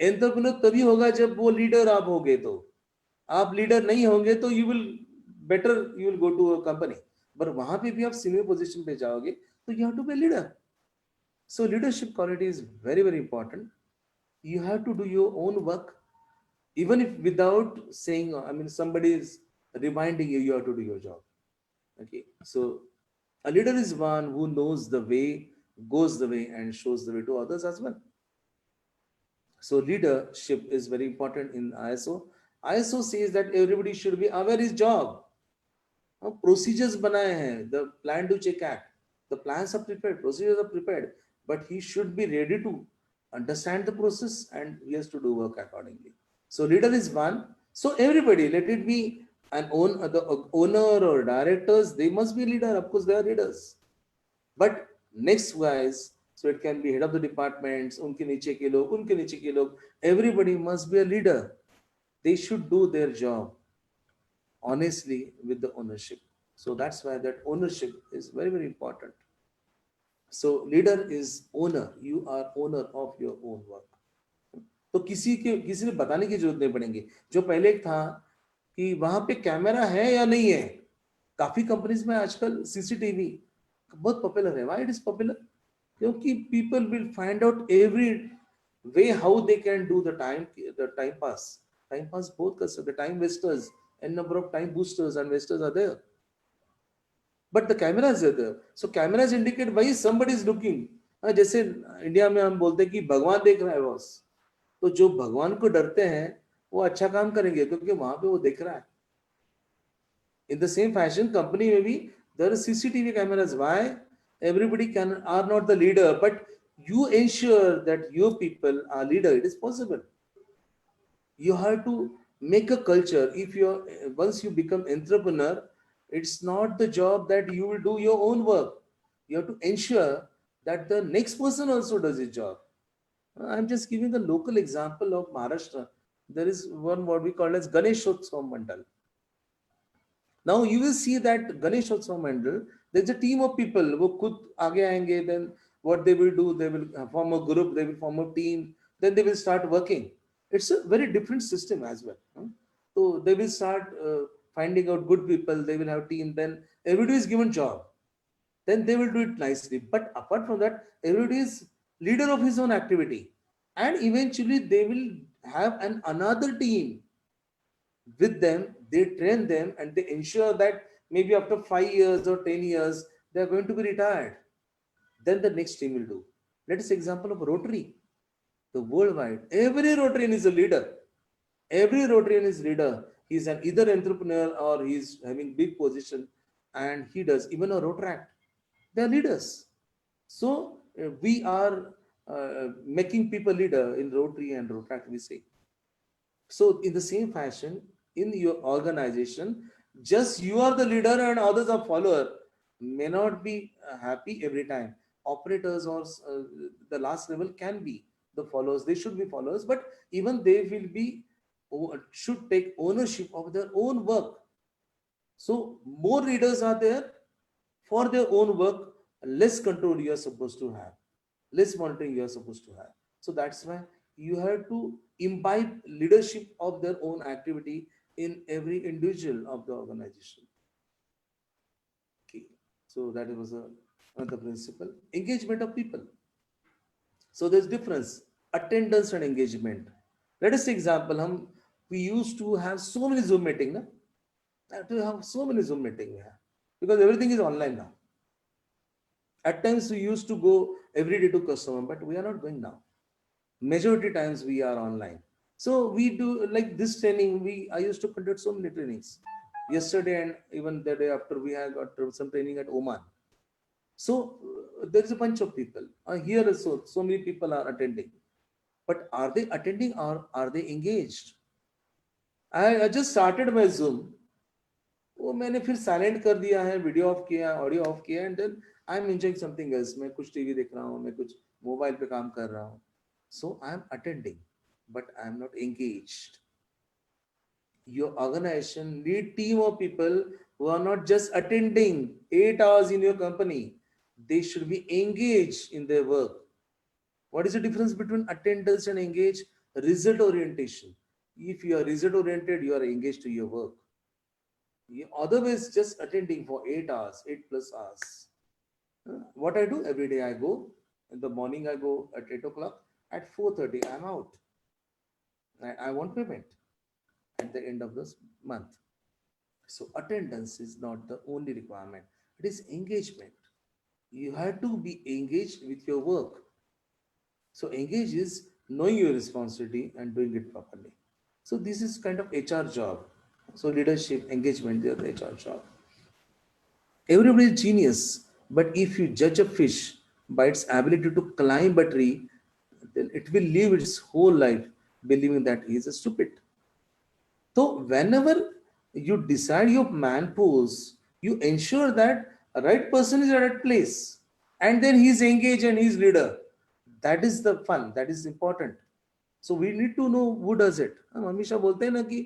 एंटरप्रेन्योर तभी होगा जब वो लीडर आप होगे. तो आप लीडर नहीं होंगे तो you will go to a company, पर वहां पे भी आप सीनियर पोजीशन पे जाओगे तो you have to be leader. So leadership quality is very very important. You have to do your own work, even if without saying, I mean, somebody is reminding you, you have to do your job. Okay, so a leader is one who knows the way, goes the way, and shows the way to others as well. So leadership is very important in ISO. ISO says that everybody should be aware his job. Procedures बनाए हैं, the plan to check act, the plans are prepared, procedures are prepared, but he should be ready to understand the process and he has to do work accordingly. So leader is one. So everybody, let it be the owner or directors, they must be leader. Of course, they are leaders. But next wise, so it can be head of the departments, unke niche ke log, unke niche ke log. Everybody must be a leader. They should do their job honestly with the ownership. So that's why that ownership is very very important. So leader is owner. You are owner of your own work. तो किसी ने बताने की जरूरत नहीं पड़ेगी. जो पहले एक था कि वहां पे कैमरा है या नहीं है. काफी कंपनीज में आजकल सीसीटीवी बहुत पॉपुलर है. Why it is popular? क्योंकि people will find out every way how they can do the time pass बहुत कर सकते. Time wasters and number of time boosters and wasters are there, but the cameras are there. So cameras indicate why somebody is looking. जैसे India में हम बोलते हैं कि भगवान देख रहा है बॉस. तो जो भगवान को डरते हैं वो अच्छा काम करेंगे क्योंकि वहां पे वो देख रहा है. In the same fashion, company में भी there are CCTV cameras. Why? Everybody are not the leader, but you ensure that your people are leader. It is possible. You have to make a culture. If once you become entrepreneur, it's not the job that you will do your own work. You have to ensure that the next person also does his job. I'm just giving the local example of Maharashtra. There is one what we call as Ganeshotsav Mandal. Now you will see that Ganeshotsav Mandal, there's a team of people wo khud aage aayenge. Then what they will do, they will form a group, they will form a team, then they will start working. It's a very different system as well. So they will start finding out good people, they will have team, then everybody is given job, then they will do it nicely. But apart from that, everybody is leader of his own activity, and eventually they will have another team with them. They train them and they ensure that maybe after 5 years or 10 years they are going to be retired. Then the next team will do. Let us example of Rotary. The worldwide, every Rotarian is a leader. Every Rotarian is leader. He's an either entrepreneur or he's having big position, and he does even a Rotaract. They are leaders. So we are making people leader in Rotary and Rotaract, we say. So in the same fashion, in your organization, just you are the leader and others are follower may not be happy every time. Operators or the last level can be the followers. They should be followers, but even they will be should take ownership of their own work. So more leaders are there for their own work, less control you are supposed to have, less monitoring you are supposed to have. So that's why you have to imbibe leadership of their own activity in every individual of the organization. Okay, so that was another principle. Engagement of people. So there's difference, attendance and engagement. Let us take example. We used to have so many Zoom meetings. Because everything is online now. At times we used to go every day to customer, but we are not going now. Majority times we are online. So we do like this training. I used to conduct so many trainings. Yesterday and even the day after, we have got some training at Oman. So there's a bunch of people here. So many people are attending, but are they attending or are they engaged? I just started my Zoom. वो मैंने फिर silent कर दिया है, video off किया, audio off किया, and then I am enjoying something else. मैं कुछ टीवी देख रहा हूँ, मैं कुछ मोबाइल पे काम कर रहा हूँ. So I am attending but I am not engaged. Your organization need team of people who are not just attending 8 hours in your company. They should be engaged in their work. What is the difference between attendance and engage? Result orientation. If you are result oriented, you are engaged to your work. Otherwise, just attending for 8 hours, 8+ hours. What I do every day, I go in the morning, I go at 8 o'clock. At 4:30, I'm out. I want payment at the end of this month. So attendance is not the only requirement. It is engagement. You have to be engaged with your work. So engage is knowing your responsibility and doing it properly. So this is kind of HR job. So leadership, engagement, they are the HR job. Everybody is genius, but if you judge a fish by its ability to climb a tree, then it will live its whole life believing that he is a stupid. So whenever you decide your man pose, you ensure that a right person is at right place, and then he is engaged and he is leader. That is the fun. That is important. So we need to know who does it. हम हमेशा बोलते हैं ना कि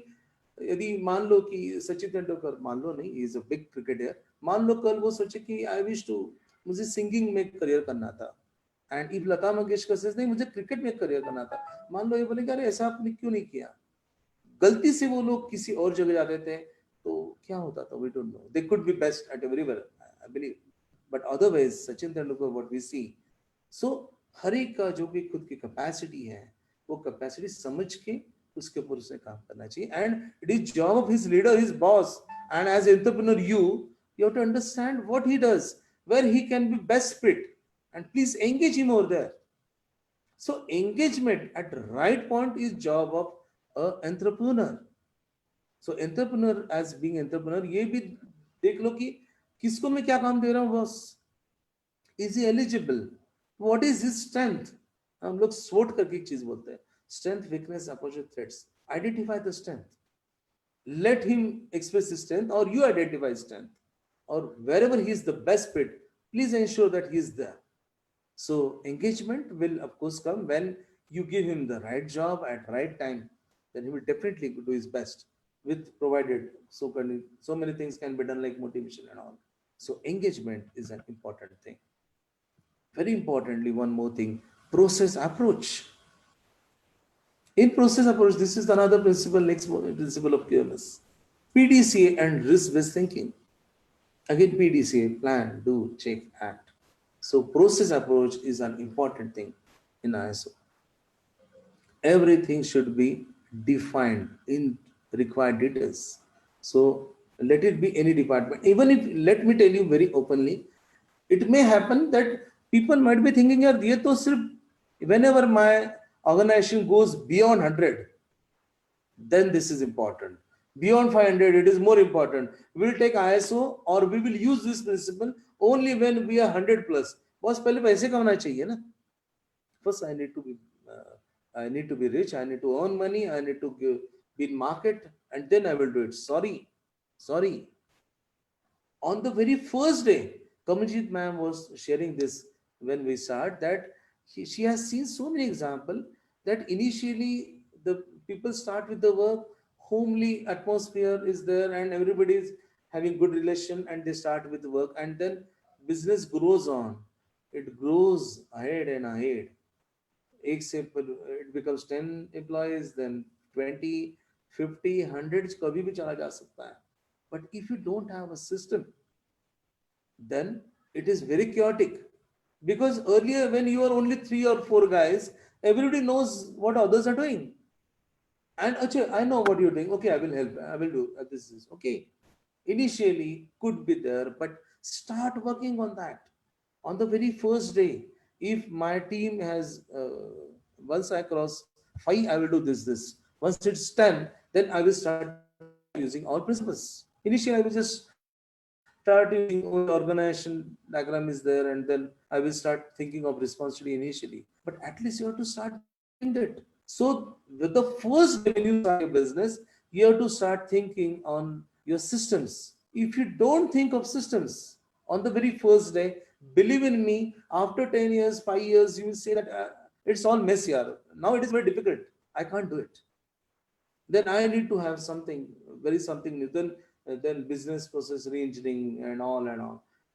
यदि मान लो कि सचिन तेंदुलकर, मान लो नहीं, इज अ बिग क्रिकेटर, मान लो कल वो सोचे कि आई विश टू, मुझे सिंगिंग में करियर करना था, एंड इफ लता मंगेशकर से नहीं मुझे क्रिकेट में करियर करना था, मान लो ये बोले कि अरे ऐसा आपने क्यों नहीं किया, गलती से वो लोग किसी और जगह जाते थे तो क्या होता था, we don't know, they could be best at everywhere I believe, but otherwise Sachin Tendulkar what we see, so हर एक का जो भी खुद की कैपेसिटी है वो कैपेसिटी समझ के उसके ऊपर उसे काम करना चाहिए, and it is job of his leader, his boss, and as entrepreneur you have to understand what he does, where he can be best fit, and please engage him over there. So engagement at the right point is job of a entrepreneur. So entrepreneur as being entrepreneur, ये भी देख लो कि किसको मैं क्या काम दे रहा हूँ boss, is he eligible, what is his strength, हम लोग SWOT करके एक चीज बोलते हैं, strength, weakness, opportunity, threats. Identify the strength, let him express his strength, or you identify his strength, or wherever he is the best fit, please ensure that he is there. So engagement will of course come when you give him the right job at right time, then he will definitely do his best, with provided so many things can be done like motivation and all. So engagement is an important thing. Very importantly, one more thing, process approach. In process approach, this is another principle, next principle of QMS, PDCA and risk-based thinking. Again, PDCA, plan, do, check, act. So process approach is an important thing in ISO. Everything should be defined in required details. So let it be any department. Even if, let me tell you very openly, it may happen that people might be thinking, yaar, ye to sirf, whenever my organization goes beyond 100, then this is important. Beyond 500, it is more important. We will take ISO or we will use this principle only when we are 100 plus. Boss, पहले पैसे कमाना चाहिए ना. First, I need to be rich. I need to earn money. I need to be in market, and then I will do it. Sorry. On the very first day, Kamaljeet ma'am was sharing this when we start that she has seen so many examples that initially the people start with the work, homely atmosphere is there, and everybody is having good relation, and they start with the work, and then business grows on. It grows ahead and ahead. It becomes 10 employees, then 20, 50, 100, कभी भी चला जा सकता है. But if you don't have a system, then it is very chaotic. Because earlier, when you are only 3 or 4 guys, everybody knows what others are doing. And achha, I know what you're doing. Okay, I will help. I will do this. Is okay. Initially, could be there, but start working on that. On the very first day, if my team has, once I cross 5, I will do this. Once it's 10, then I will start using all principles. Initially, I will just start using organization diagram is there, and then I will start thinking of responsibility initially. But at least you have to start doing that. So with the first day when you start your business, you have to start thinking on your systems. If you don't think of systems on the very first day, believe in me, after 10 years, 5 years, you will say that it's all mess here. Now it is very difficult. I can't do it. Then I need to have something new. Then business process re-engineering and all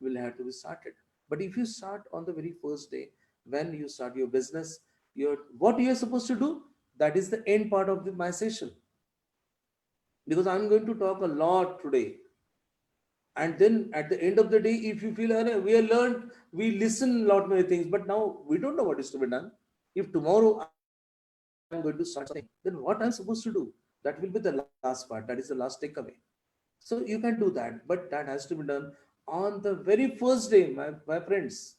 will have to be started. But if you start on the very first day, when you start your business, what you are supposed to do, that is the end part of my session. Because I'm going to talk a lot today. And then at the end of the day, if you feel, "Arey, we have learned, we listen a lot many things, but now we don't know what is to be done. If tomorrow I'm going to start something, then what I'm supposed to do? That will be the last part. That is the last takeaway. So you can do that, but that has to be done on the very first day, my friends.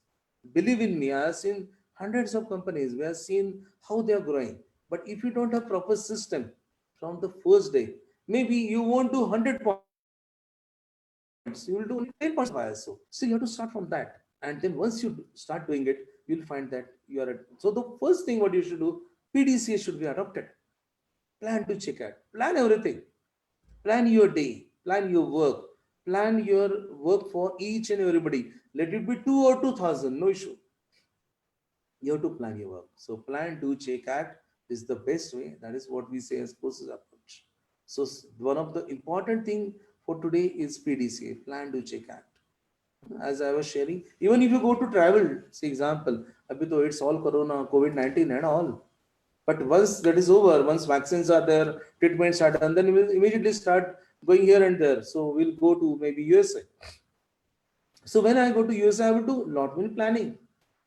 Believe in me, I have seen hundreds of companies. We have seen how they are growing. But if you don't have proper system from the first day, maybe you won't do 100 points, you will do only 10% of ISO. So you have to start from that. And then once you start doing it, you'll find that you are at. So the first thing what you should do, PDCA should be adopted. Plan to check out, plan everything. Plan your day, plan your work, plan your work for each and everybody. Let it be 2 or 2,000, no issue. You have to plan your work. So plan, do, check, act is the best way. That is what we say as process approach. So one of the important thing for today is PDCA, plan, do, check, act. As I was sharing, even if you go to travel, say example, abhi to it's all Corona, COVID-19 and all. But once that is over, once vaccines are there, treatments are done, then we will immediately start going here and there. So we'll go to maybe USA. So when I go to USA, I will do lot many planning.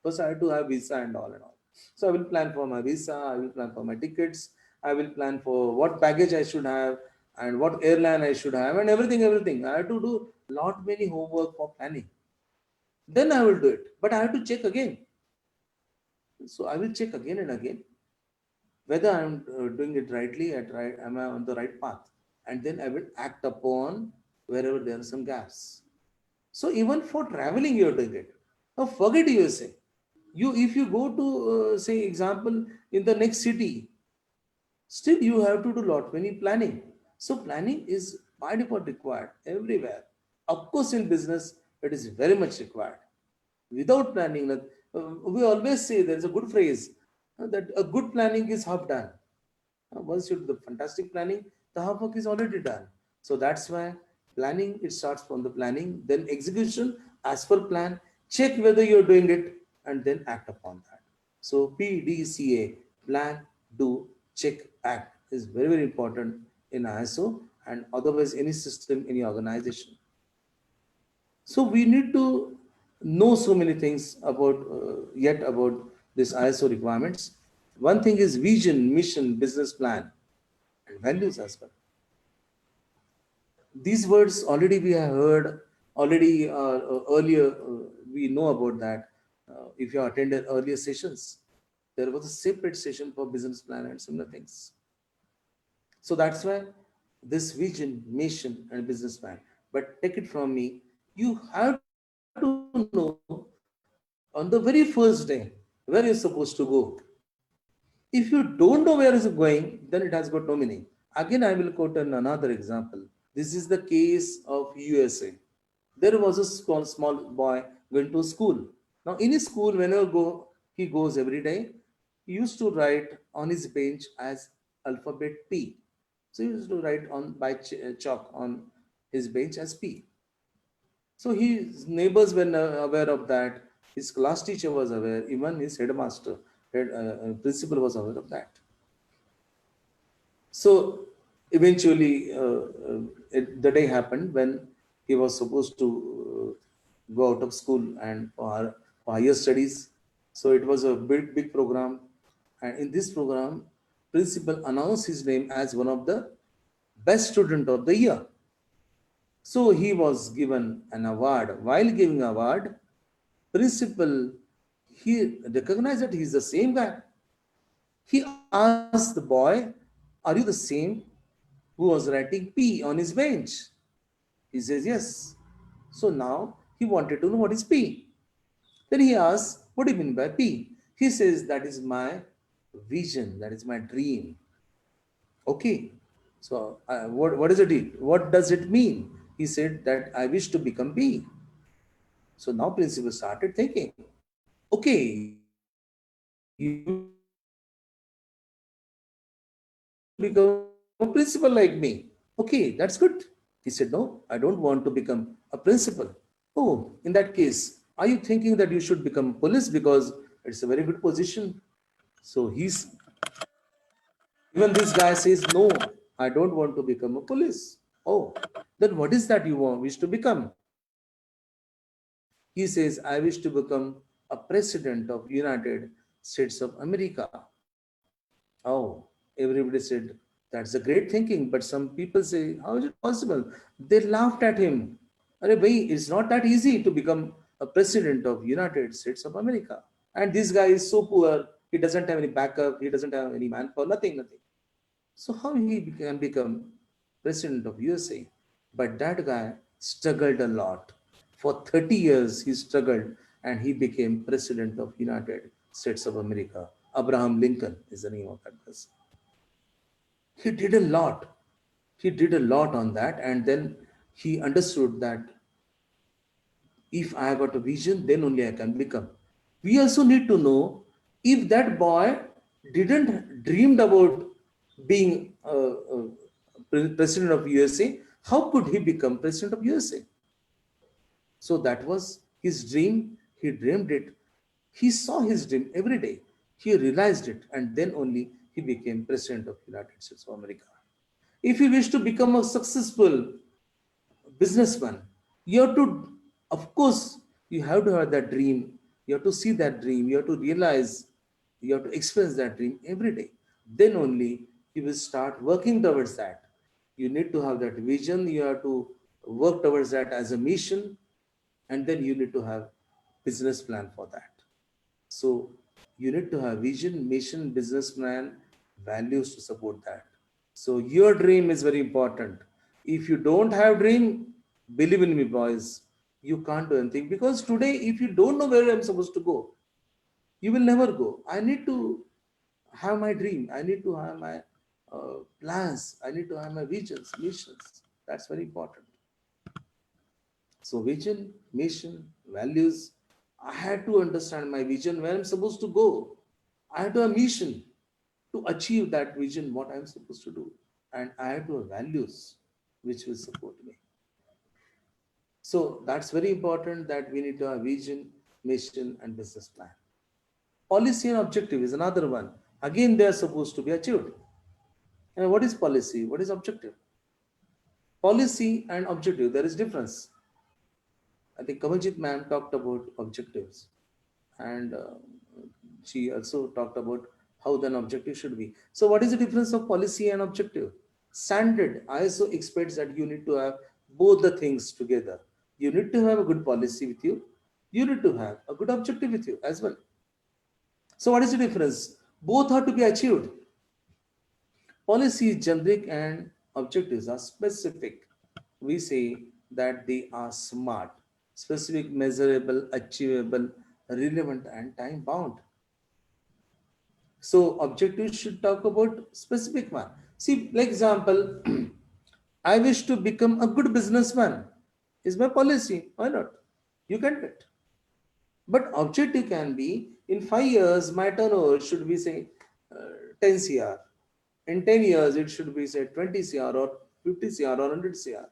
First, I have to have visa and all and all. So I will plan for my visa, I will plan for my tickets, I will plan for what baggage I should have and what airline I should have and everything. I have to do lot many homework for planning. Then I will do it. But I have to check again. So I will check again and again whether I'm doing it rightly, am I on the right path? And then I will act upon wherever there are some gaps. So even for traveling, you're doing it. Now forget USA. If you go to say example in the next city, still you have to do lot many planning. So planning is by default required everywhere. Of course, in business, it is very much required. Without planning, we always say there's a good phrase that a good planning is half done. Once you do the fantastic planning, the half work is already done. So that's why planning, it starts from the planning, then execution as per plan, check whether you're doing it, and then act upon that. So PDCA, plan, do, check, act is very, very important in ISO and otherwise any system, any organization. So we need to know so many things about yet about this ISO requirements. One thing is vision, mission, business plan, and values as well. These words already we have heard already earlier. We know about that. If you attended earlier sessions, there was a separate session for business plan and similar things. So that's why this vision, mission, and business plan. But take it from me, you have to know on the very first day where you're supposed to go. If you don't know where is it going, then it has got no meaning. Again, I will quote another example. This is the case of USA. There was a small boy going to school. Now, in his school, whenever he goes every day, he used to write on his bench as alphabet P. So he used to write on by chalk on his bench as P. So his neighbors were aware of that. His class teacher was aware. Even his headmaster, principal was aware of that. So eventually, the day happened when he was supposed to go out of school and for higher studies. So it was a big program. And in this program, principal announced his name as one of the best student of the year. So he was given an award. While giving award, principal, he recognized that he's the same guy. He asked the boy, "Are you the same who was writing P on his bench?" He says, "Yes." So now he wanted to know what is P. Then he asks, "What do you mean by P?" He says, "That is my vision, that is my dream." Okay. So what is it? What does it mean? He said that I wish to become P. So now principal started thinking, okay, you become a principal like me. Okay, that's good. He said, no, I don't want to become a principal. Oh, in that case, Are you thinking that you should become police because it's a very good position? So even this guy says, no, I don't want to become a police. Oh, then what is that you wish to become? He says, I wish to become a president of United States of America. Oh, everybody said, that's a great thinking. But some people say, how is it possible? They laughed at him. Arey bhai, it's not that easy to become a president of United States of America. And this guy is so poor. He doesn't have any backup. He doesn't have any manpower, nothing. So how he can become president of USA? But that guy struggled a lot. For 30 years, he struggled and he became president of United States of America. Abraham Lincoln is the name of that person. He did a lot. He did a lot on that, and then he understood that if I have got a vision, then only I can become. We also need to know if that boy didn't dreamed about being president of USA, how could he become president of USA? So that was his dream. He dreamed it. He saw his dream every day. He realized it, and then only he became president of United States of America. If you wish to become a successful businessman, you have to, of course, you have to have that dream. You have to see that dream. You have to realize, you have to experience that dream every day. Then only you will start working towards that. You need to have that vision. You have to work towards that as a mission, and then you need to have business plan for that. So you need to have vision, mission, business plan, values to support that. So your dream is very important. If you don't have dream, believe in me, boys, you can't do anything, because today, if you don't know where I'm supposed to go, you will never go. I need to have my dream. I need to have my plans. I need to have my visions, missions. That's very important. So vision, mission, values. I had to understand my vision, where I'm supposed to go. I had to have a mission to achieve that vision, what I'm supposed to do. And I have to have values which will support me. So that's very important, that we need to have vision, mission, and business plan. Policy and objective is another one. Again, they are supposed to be achieved. And what is policy? What is objective? Policy and objective, there is difference. I think Kamaljit ma'am talked about objectives, and she also talked about how then objective should be. So what is the difference of policy and objective? Standard ISO expects that you need to have both the things together. You need to have a good policy with you. You need to have a good objective with you as well. So what is the difference? Both are to be achieved. Policy is generic and objectives are specific. We say that they are SMART: specific, measurable, achievable, relevant, and time bound. So objectives should talk about specific one. See, like example, I wish to become a good businessman is my policy. Why not? You can do it. But objective can be, in 5 years, my turnover should be say 10 CR. In 10 years, it should be say 20 CR or 50 CR or 100 CR.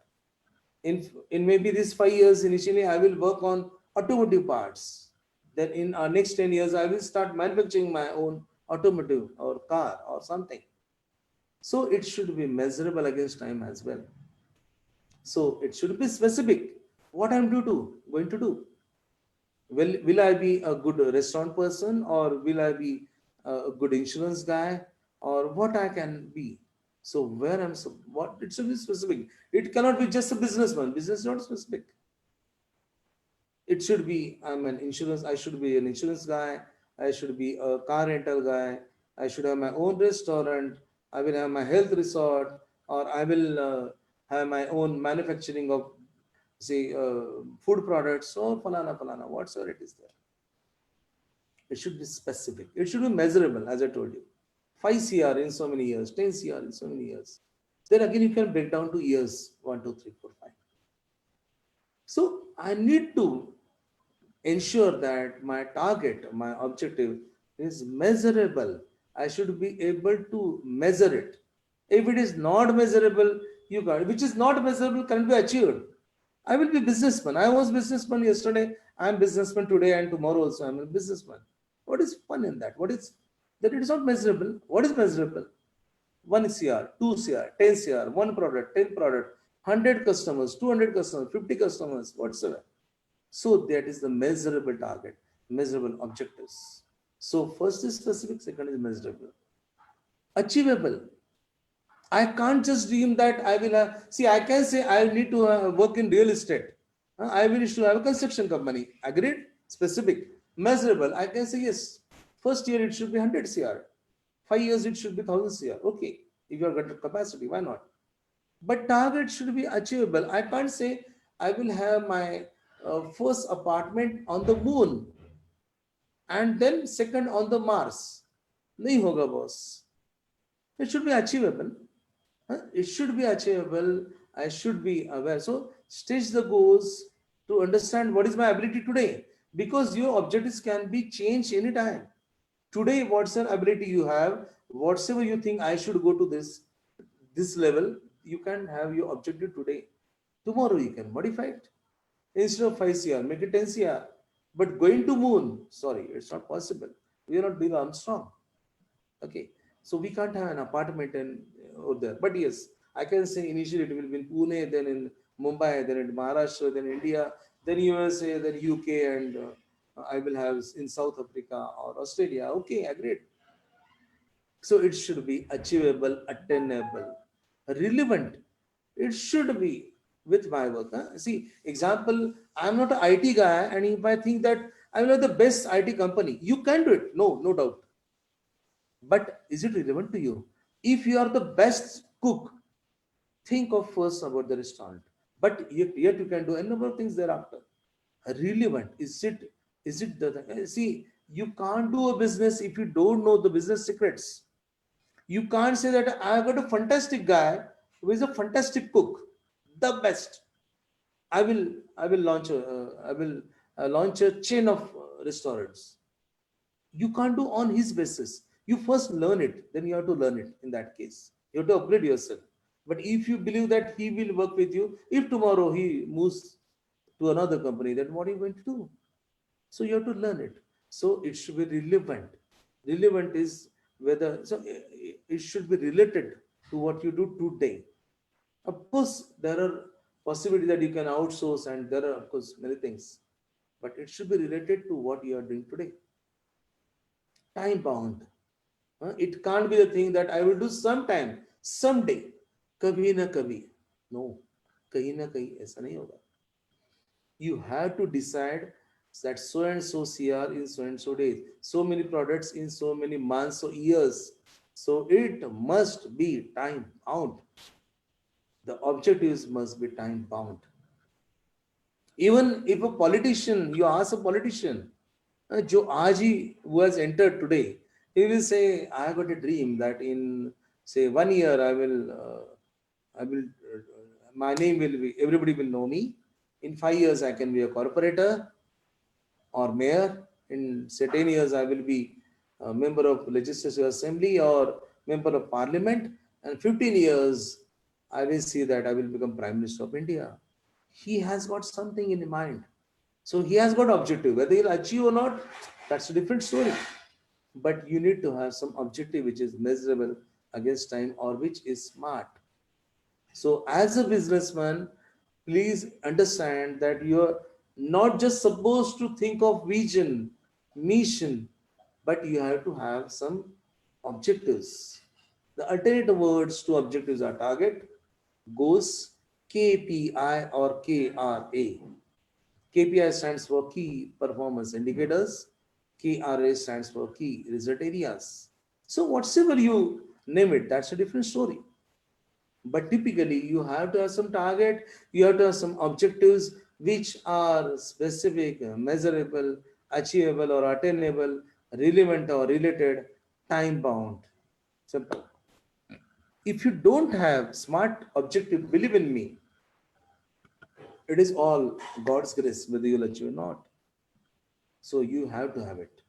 In maybe these 5 years, initially, I will work on automotive parts. Then in our next 10 years, I will start manufacturing my own automotive or car or something. So it should be measurable against time as well. So it should be specific. What I'm going to do. Will I be a good restaurant person, or will I be a good insurance guy, or what I can be? So where what it should be specific. It cannot be just a businessman. Business is not specific. It should be, I should be an insurance guy. I should be a car rental guy. I should have my own restaurant. I will have my health resort, or I will have my own manufacturing of, say, food products, or falana, whatsoever it is there. It should be specific. It should be measurable, as I told you. 5 CR in so many years, 10 CR in so many years. Then again, you can break down to years, 1, 2, 3, 4, 5. So I need to ensure that my target, my objective is measurable. I should be able to measure it. If it is not measurable, which is not measurable, can be achieved. I will be businessman. I was businessman yesterday. I'm businessman today and tomorrow also I'm a businessman. What is fun in that? What is that? It is not measurable. What is measurable? 1 CR, 2 CR, 10 CR, one product, 10 product, 100 customers, 200 customers, 50 customers, whatsoever. So that is the measurable target, measurable objectives. So first is specific, second is measurable. Achievable. I can't just dream that I will have, see, I can say I need to work in real estate. I wish to have a construction company. Agreed? Specific. Measurable. I can say yes. First year it should be 100 CR. 5 years it should be 1000 CR. Okay. If you have got capacity, why not? But target should be achievable. I can't say I will have my first apartment on the moon and then second on the Mars. Nahi hoga, boss. It should be achievable. It should be achievable. I should be aware. So stage the goals to understand what is my ability today, because your objectives can be changed anytime. Today, what's the ability you have, whatever you think I should go to this level, you can have your objective today. Tomorrow you can modify it. Instead of 5 CR, make it 10 CR. But going to moon, sorry, it's not possible. We are not Bill Armstrong. Okay. So we can't have an apartment over there. But yes, I can say initially it will be in Pune, then in Mumbai, then in Maharashtra, then India, then USA, then UK, and I will have in South Africa or Australia. Okay, agreed. So it should be achievable, attainable, relevant. It should be with my work. See, example, I'm not an IT guy, and if I think that I will have the best IT company, you can do it. No doubt. But is it relevant to you? If you are the best cook, think of first about the restaurant. But yet you can do a number of things thereafter. Relevant. Is it the see, you can't do a business if you don't know the business secrets. You can't say that I got a fantastic guy who is a fantastic cook, the best. I will launch a chain of restaurants. You can't do on his basis. You first learn it, then you have to learn it. In that case, you have to upgrade yourself. But if you believe that he will work with you, if tomorrow he moves to another company, then what are you going to do? So you have to learn it. So it should be relevant. Relevant is whether, so it should be related to what you do today. Of course, there are possibilities that you can outsource, and there are, of course, many things, but it should be related to what you are doing today. Time bound. It can't be the thing that I will do sometime, someday, kabhi na kabhi. No, kahin na kahin aisa nahi hoga. You have to decide that so and so CR in so and so days, so many products in so many months or years. So it must be time bound. The objectives must be time bound. Even if a politician, you ask a politician, जो आज ही who has entered today, he will say, I have got a dream that in say 1 year my name will be, everybody will know me. In 5 years I can be a corporator or mayor. In say 10 years I will be a member of legislative assembly or member of parliament. And 15 years I will see that I will become Prime Minister of India. He has got something in mind. So he has got objective. Whether he'll achieve or not, that's a different story. But you need to have some objective which is measurable against time or which is smart. So as a businessman, please understand that you're not just supposed to think of vision, mission, but you have to have some objectives. The alternative words to objectives are target, goals, KPI or KRA. KPI stands for key performance indicators. KRA stands for key result areas. So whatever you name it, that's a different story. But typically you have to have some target, you have to have some objectives which are specific, measurable, achievable or attainable, relevant or related, time bound. Simple. If you don't have smart objective, believe in me, it is all God's grace whether you'll achieve or not. So you have to have it.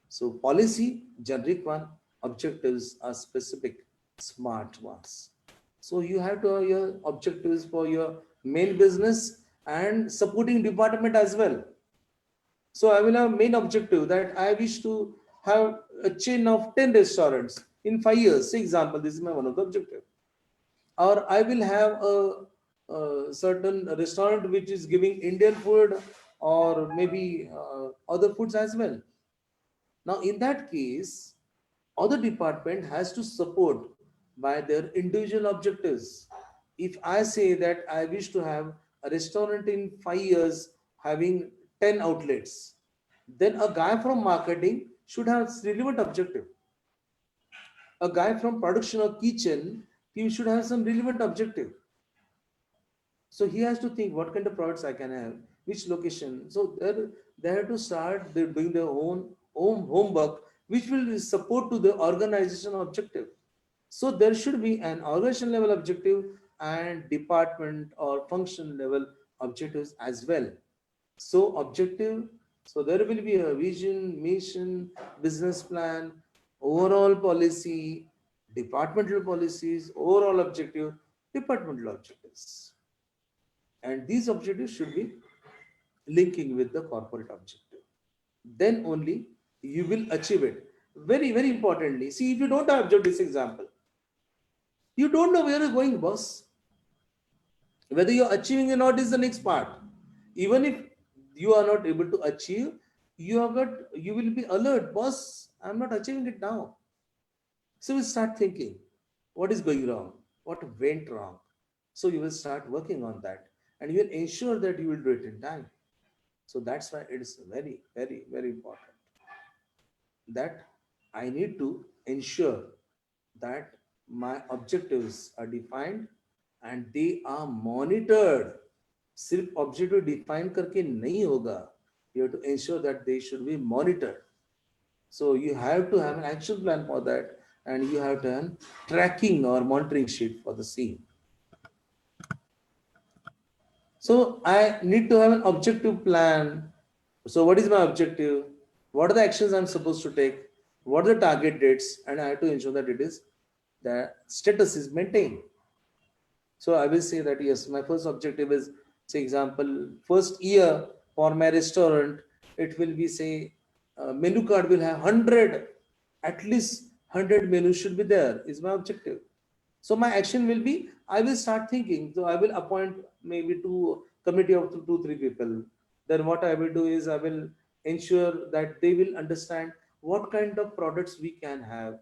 So policy, generic one, objectives are specific, smart ones. So you have to have your objectives for your main business and supporting department as well. So I will have main objective that I wish to have a chain of 10 restaurants in 5 years. Say example, this is my one of the objective. Or I will have a certain restaurant which is giving Indian food or maybe other foods as well. Now in that case, other department has to support by their individual objectives. If I say that I wish to have a restaurant in 5 years having 10 outlets, then a guy from marketing should have relevant objective. A guy from production or kitchen, he should have some relevant objective. So he has to think what kind of products I can have, which location. So they have to start doing their own homework, which will support to the organization objective. So there should be an organization level objective and department or function level objectives as well. So objective, so there will be a vision, mission, business plan, overall policy, departmental policies, overall objective, departmental objectives. And these objectives should be linking with the corporate objective. Then only you will achieve it. Very, very importantly, see, if you don't have objective, this example, you don't know where you're going, boss. Whether you're achieving or not is the next part. Even if you are not able to achieve, you will be alert, boss, I'm not achieving it now. So you start thinking, what is going wrong? What went wrong? So you will start working on that and you will ensure that you will do it in time. So that's why it is very, very, very important that I need to ensure that my objectives are defined and they are monitored. सिर्फ objective define करके नहीं होगा. You have to ensure that they should be monitored. So you have to have an action plan for that, and you have to have tracking or monitoring sheet for the same. So I need to have an objective plan. So what is my objective? What are the actions I'm supposed to take? What are the target dates? And I have to ensure that the status is maintained. So I will say that yes, my first objective is, say example, first year for my restaurant, it will be, say, menu card will have 100, at least 100 menus should be there, is my objective. So my action will be, I will start thinking. So I will appoint maybe committee of 2-3 people. Then what I will do is I will ensure that they will understand what kind of products we can have.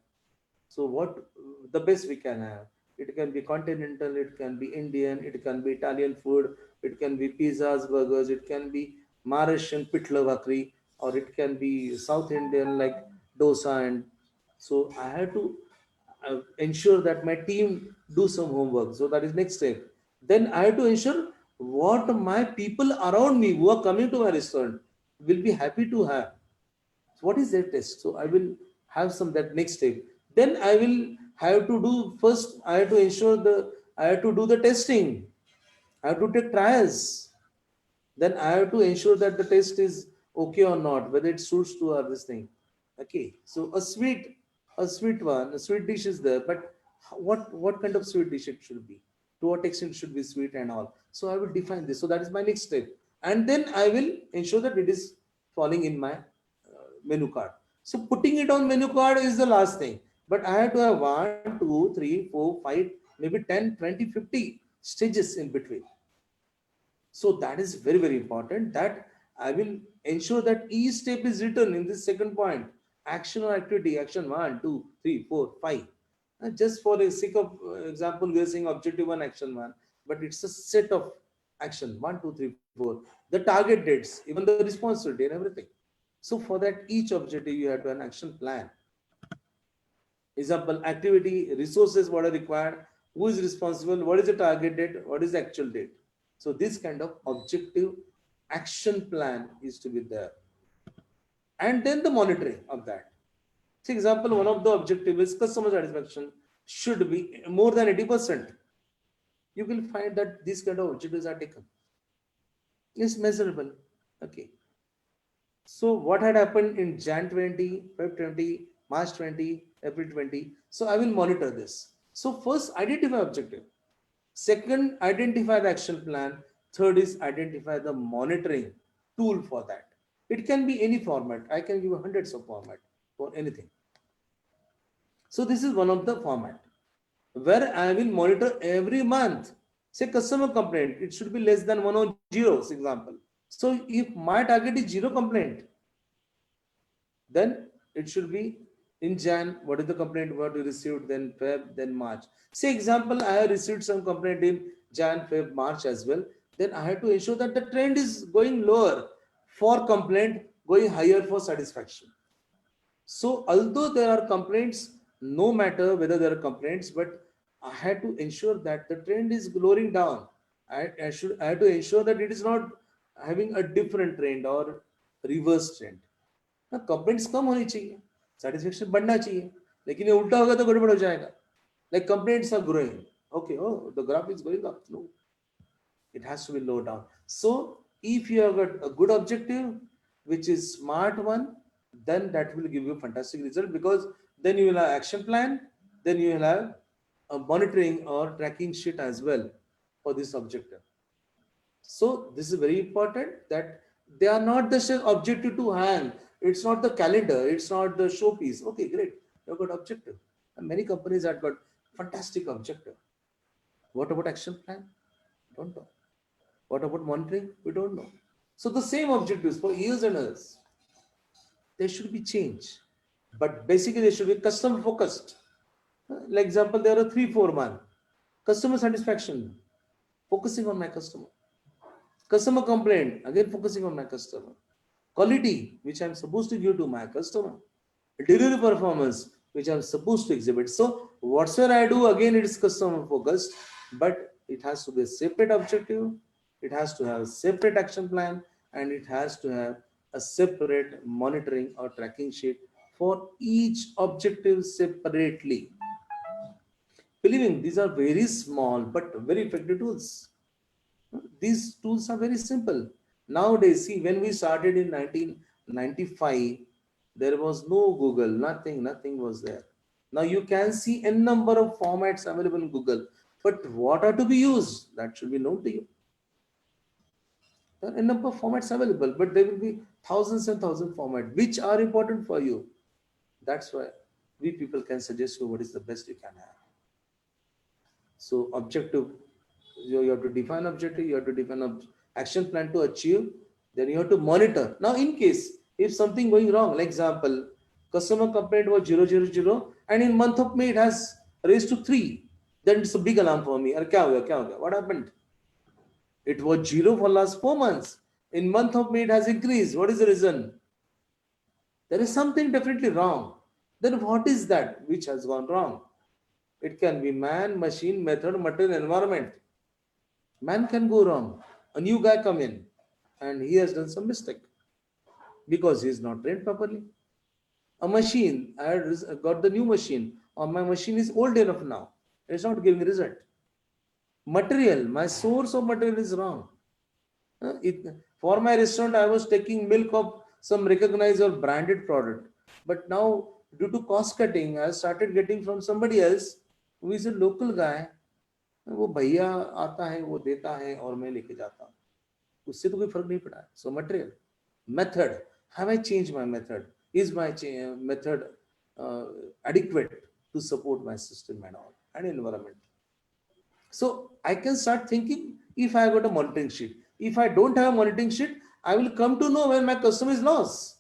So what the best we can have. It can be continental, it can be Indian, it can be Italian food, it can be pizzas, burgers, it can be Maharashtrian pitla bhakri, or it can be South Indian like dosa. And so I have to ensure that my team do some homework. So that is next step. Then I have to ensure what my people around me who are coming to my restaurant will be happy to have. So what is their taste? So I will have some that next step. Then I will have to do first, I have to ensure I have to do the testing. I have to take trials. Then I have to ensure that the test is okay or not, whether it suits to this thing. Okay. So a sweet dish is there, but what kind of sweet dish it should be? To what extent should be sweet and all. So I will define this. So that is my next step. And then I will ensure that it is falling in my menu card. So putting it on menu card is the last thing. But I have to have 1, 2, 3, 4, 5, maybe 10, 20, 50 stages in between. So that is very, very important, that I will ensure that each step is written in this second point. Action or activity, action 1, 2, 3, 4, 5. And just for the sake of example, we are saying objective 1, action 1, but it's a set of action 1, 2, 3, 4. The target dates, even the responsibility and everything. So for that, each objective you have to have an action plan. Example, activity, resources, what are required, who is responsible, what is the target date, what is the actual date. So this kind of objective action plan is to be there. And then the monitoring of that. For example, one of the objectives is customer satisfaction should be more than 80%. You will find that these kind of objectives are taken. It's measurable. Okay. So what had happened in Jan 20, Feb 20, March 20, April 20. So I will monitor this. So first, identify objective. Second, identify the action plan. Third is identify the monitoring tool for that. It can be any format. I can give you hundreds of format for anything. So this is one of the format where I will monitor every month. Say customer complaint, it should be less than 1 or 0, for example. So if my target is 0 complaint, then it should be in Jan, what is the complaint what you received, then Feb, then March. Say example, I have received some complaint in Jan, Feb, March as well. Then I have to ensure that the trend is going lower for complaint, going higher for satisfaction. So although there are complaints, no matter whether there are complaints, but I had to ensure that the trend is lowering down. I have to ensure that it is not having a different trend or reverse trend. ना complaints कम होनी चाहिए, satisfaction बढ़ना चाहिए, लेकिन ये उल्टा होगा तो गड़बड़ हो जाएगा. Like complaints are growing, okay, oh the graph is going up, no, it has to be low down. So if you have got a good objective, which is smart one, then that will give you a fantastic result, because then you will have action plan, then you will have a monitoring or tracking sheet as well for this objective. So this is very important, that they are not the objective to hang. It's not the calendar. It's not the showpiece. Okay, great. You've got objective. And many companies have got fantastic objective. What about action plan? Don't know. What about monitoring? We don't know. So the same objectives for years and years, they should be changed. But basically they should be customer focused. Like example, there are 3-4 months. Customer satisfaction, focusing on my customer. Customer complaint, again focusing on my customer. Quality, which I'm supposed to give to my customer. Delivery performance, which I'm supposed to exhibit. So whatsoever I do, again it is customer focused, but it has to be a separate objective, it has to have a separate action plan, and it has to have a separate monitoring or tracking sheet for each objective separately. Believing these are very small but very effective tools. These tools are very simple. Nowadays, see, when we started in 1995, there was no Google, nothing was there. Now you can see a number of formats available in Google, but what are to be used? That should be known to you. There are a number of formats available, but there will be thousands and thousands of formats, which are important for you. That's why we people can suggest you what is the best you can have. So objective, you have to define objective, you have to define an action plan to achieve, then you have to monitor. Now in case, if something going wrong, like example, customer complaint was 000 and in month of May it has raised to 3, then it's a big alarm for me. What happened? It was 0 for last 4 months. In month of May it has increased. What is the reason? There is something definitely wrong. Then what is that which has gone wrong? It can be man, machine, method, material, environment. Man can go wrong. A new guy come in and he has done some mistake because he is not trained properly. A machine, I had got the new machine, or my machine is old enough now. It's not giving result. Material, my source of material is wrong. For my restaurant, I was taking milk of some recognized or branded product. But now, due to cost cutting, I started getting from somebody else who is a local guy. वो भैया आता है, वो देता है और मैं लेके जाता हूँ, उससे तो कोई फर्क नहीं पड़ा. So material, method, have I changed my method? Is my method adequate to support my system and all, and environment? So I can start thinking if I got a monitoring sheet. If I don't have a monitoring sheet, I will come to know when my customer is lost.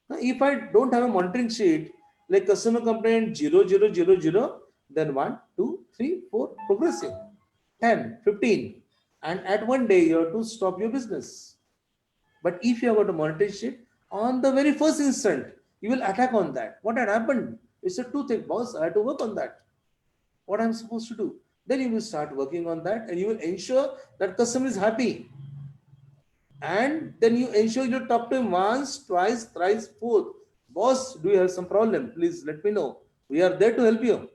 Now, if I don't have a monitoring sheet, like customer complaint 0000, then 1, 2, 3, 4, progressive, 10, 15. And at one day, you have to stop your business. But if you have got a monitoring sheet, on the very first instant, you will attack on that. What had happened? It's a two-thing, boss. I have to work on that. What I'm supposed to do? Then you will start working on that and you will ensure that customer is happy. And then you ensure you talk to him once, twice, thrice, fourth. Boss, do you have some problem? Please let me know. We are there to help you.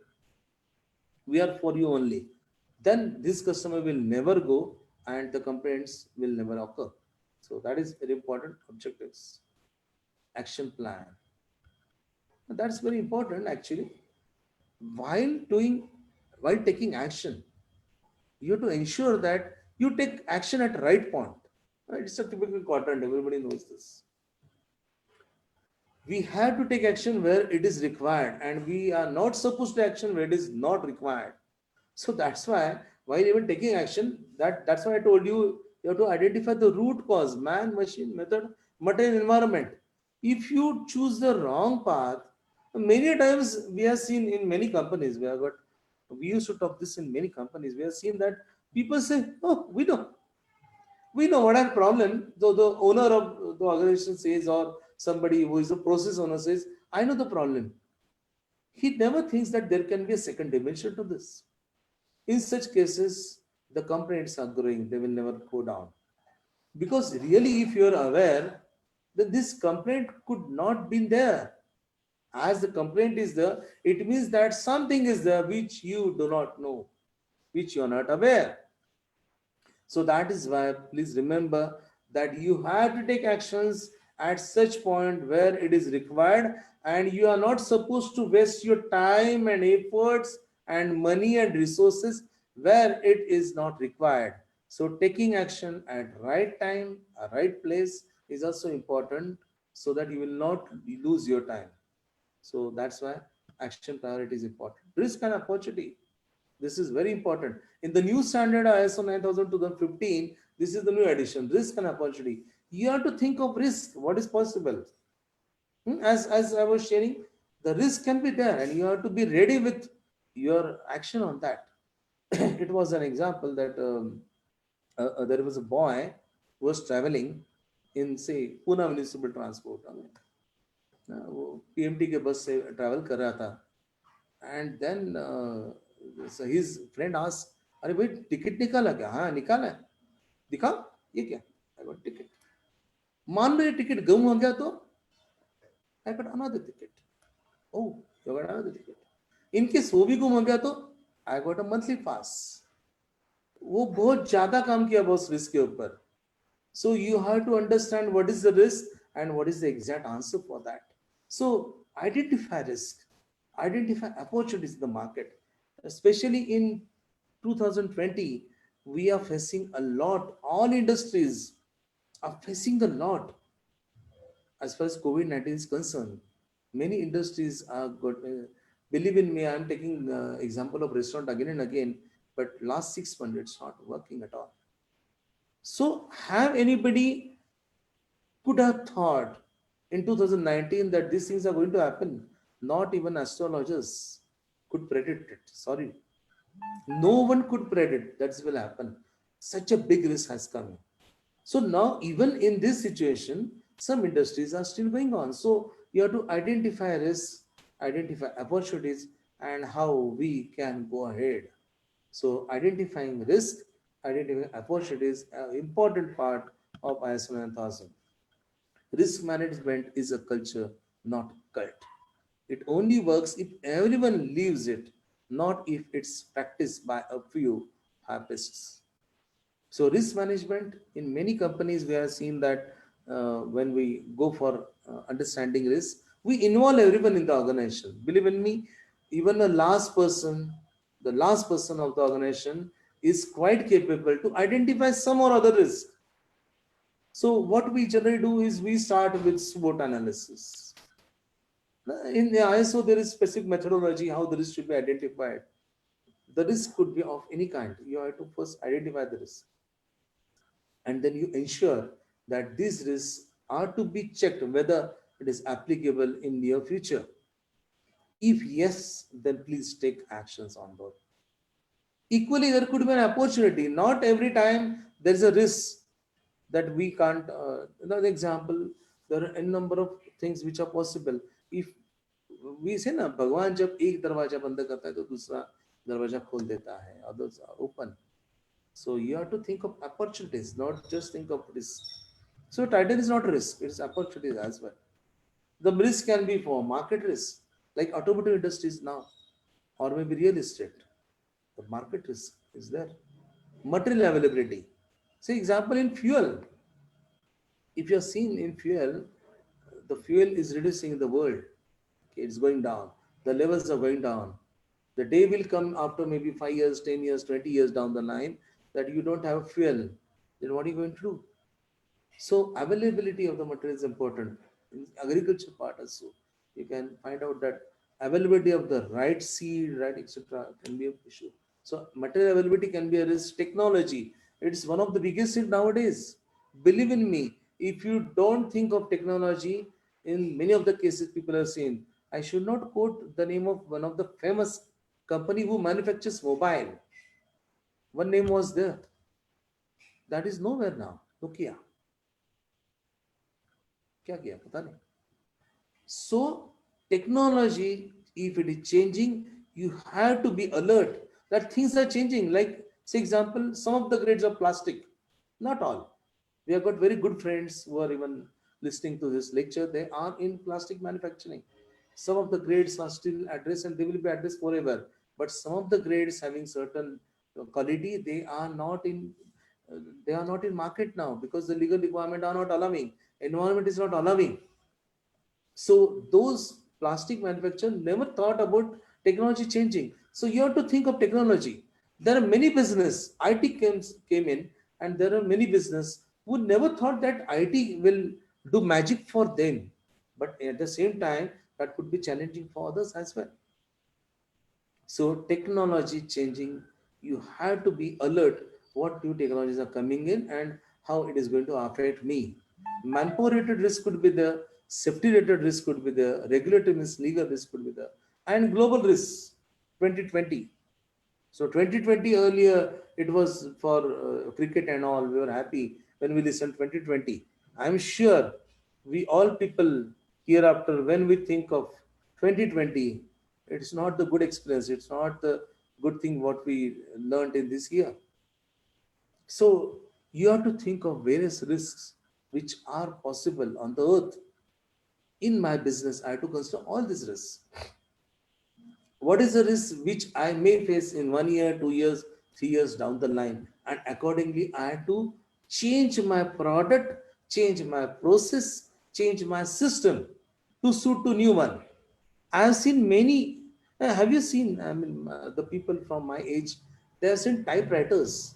We are for you only. Then this customer will never go and the complaints will never occur. So that is very important. Objectives, action plan. That's very important actually. While taking action, you have to ensure that You take action at right point. Right? It's a typical quadrant. Everybody knows this. We have to take action where it is required, and we are not supposed to action where it is not required. So that's why, while even taking action, that's why I told you, you have to identify the root cause: man, machine, method, material, environment. If you choose the wrong path, many times we have seen in many companies, we used to talk this in many companies. We have seen that people say, "Oh, we know what our problem." Though the owner of the organization says, or somebody who is the process owner says, "I know the problem." He never thinks that there can be a second dimension to this. In such cases, the complaints are growing, they will never go down. Because really, if you are aware that this complaint could not be there, as the complaint is there, it means that something is there which you do not know, which you are not aware. So that is why, please remember that you have to take actions at such point where it is required, and you are not supposed to waste your time and efforts and money and resources where it is not required. So taking action at right time, a right place is also important, so that you will not lose your time. So that's why action priority is important. Risk and opportunity. This is very important. In the new standard ISO 9000 2015, this is the new addition, risk and opportunity. You have to think of risk, what is possible. As I was sharing, the risk can be there, and you have to be ready with your action on that. It was an example that there was a boy who was traveling in, say, Pune municipal transport. वो PMT के बस से travel कर रहा था, and then his friend asked, अरे भाई ticket निकाला क्या? हाँ निकाला है, दिखाओ ये क्या? I got ticket. मान लो ये टिकट गुम हो गया तो? I got another ticket. Oh, you got another ticket. In case वो भी गुम हो गया तो? I got a monthly pass. वो बहुत ज्यादा काम किया बॉस रिस्क के ऊपर. So you have to understand what is the risk and what is the exact answer for that. So identify risk, identify opportunities in the market. Especially in 2020, we are facing a lot. All industries are facing a lot as far as COVID-19 is concerned. Many industries are good. Believe in me, I'm taking example of restaurant again and again, but last 6 months it's not working at all. So have anybody could have thought in 2019 that these things are going to happen? Not even astrologers could predict it. Sorry. No one could predict that will happen. Such a big risk has come. So now, even in this situation, some industries are still going on. So you have to identify risks, identify opportunities, and how we can go ahead. So identifying risk, identifying opportunities, an important part of ISO 9000. Risk management is a culture, not cult. It only works if everyone lives it, not if it's practiced by a few hypists. So risk management in many companies, we have seen that when we go for understanding risk, we involve everyone in the organization. Believe in me, even the last person of the organization is quite capable to identify some or other risk. So what we generally do is we start with SWOT analysis. In the ISO, there is specific methodology how the risk should be identified. The risk could be of any kind. You have to first identify the risk, and then you ensure that these risks are to be checked whether it is applicable in near future. If yes, then please take actions on board. Equally, there could be an opportunity. Not every time there is a risk that we can't. Another example, there are a number of things which are possible. If we say ना, भगवान जब एक दरवाजा बंद करता है तो दूसरा दरवाजा खोल देता है, others are open. So you have to think of opportunities, not just think of risk. So title is not risk, it is opportunities as well. The risk can be for market risk, like automotive industries now, or maybe real estate. The market risk is there. Material availability. See example in fuel. If you are seen in fuel, the fuel is reducing in the world. Okay, it's going down. The levels are going down. The day will come after maybe 5 years, 10 years, 20 years down the line, that you don't have fuel, then what are you going to do? So availability of the material is important. In agriculture part also, you can find out that availability of the right seed, right, etc. can be an issue. So material availability can be a risk. Technology, it's one of the biggest thing nowadays. Believe in me, if you don't think of technology, in many of the cases people are saying, I should not quote the name of one of the famous company who manufactures mobile. One name was there. That is nowhere now. Nokia. क्या किया पता नहीं. So technology, if it is changing, you have to be alert that things are changing. Like, say example, some of the grades of plastic, not all. We have got very good friends who are even listening to this lecture. They are in plastic manufacturing. Some of the grades are still addressed and they will be addressed forever. But some of the grades having certain quality, they are not in market now because the legal requirement are not allowing. Environment is not allowing. So those plastic manufacturers never thought about technology changing. So you have to think of technology. There are many business, IT came in, and there are many business who never thought that IT will do magic for them. But at the same time, that could be challenging for others as well. So technology changing, you have to be alert what new technologies are coming in and how it is going to affect me. Manpower related risk could be there, safety related risk could be there, regulatory risk, legal risk could be there, and global risks. 2020. So 2020 earlier, it was for cricket and all. We were happy when we listened 2020. I'm sure we all people hereafter, when we think of 2020, it's not the good experience. It's not the good thing what we learned in this year. So you have to think of various risks which are possible on the earth. In my business, I have to consider all these risks. What is the risk which I may face in 1 year, 2 years, 3 years down the line? And accordingly, I have to change my product, change my process, change my system to suit to new one. I have seen many. Have you seen? I mean, the people from my age, they have seen typewriters.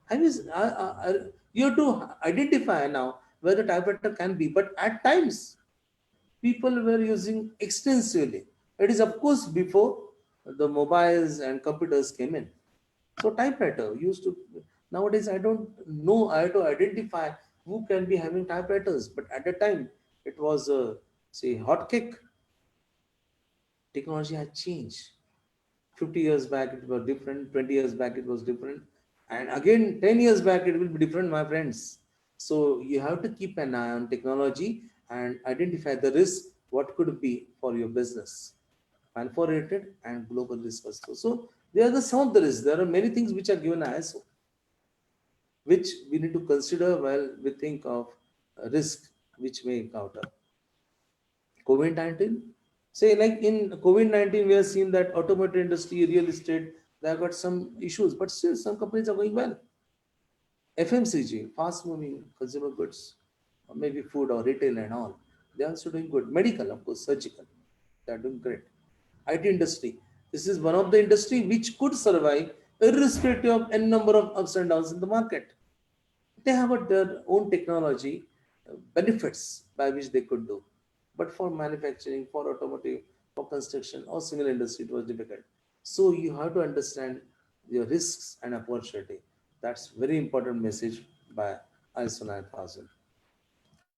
Have you? You have to identify now where the typewriter can be. But at times, people were using extensively. It is, of course, before the mobiles and computers came in. So typewriter used to, nowadays I don't know, I have to identify who can be having typewriters. But at the time, it was a, say, hot cake. Technology has changed. 50 years back it was different, 20 years back it was different, and again 10 years back it will be different, my friends. So you have to keep an eye on technology and identify the risk what could be for your business, manpower related and global risk also. So there are some of the risks. There are many things which are given ISO, which we need to consider while we think of a risk which may encounter. COVID-19, say like in COVID-19, we have seen that automotive industry, real estate, they have got some issues, but still some companies are going well. FMCG, fast moving consumer goods, or maybe food or retail and all, they are also doing good. Medical, of course, surgical, they are doing great. IT industry, this is one of the industry which could survive irrespective of n number of ups and downs in the market. They have got their own technology benefits by which they could do. But for manufacturing, for automotive, for construction or similar industry, it was difficult. So you have to understand your risks and opportunity. That's very important message by ISO 9000.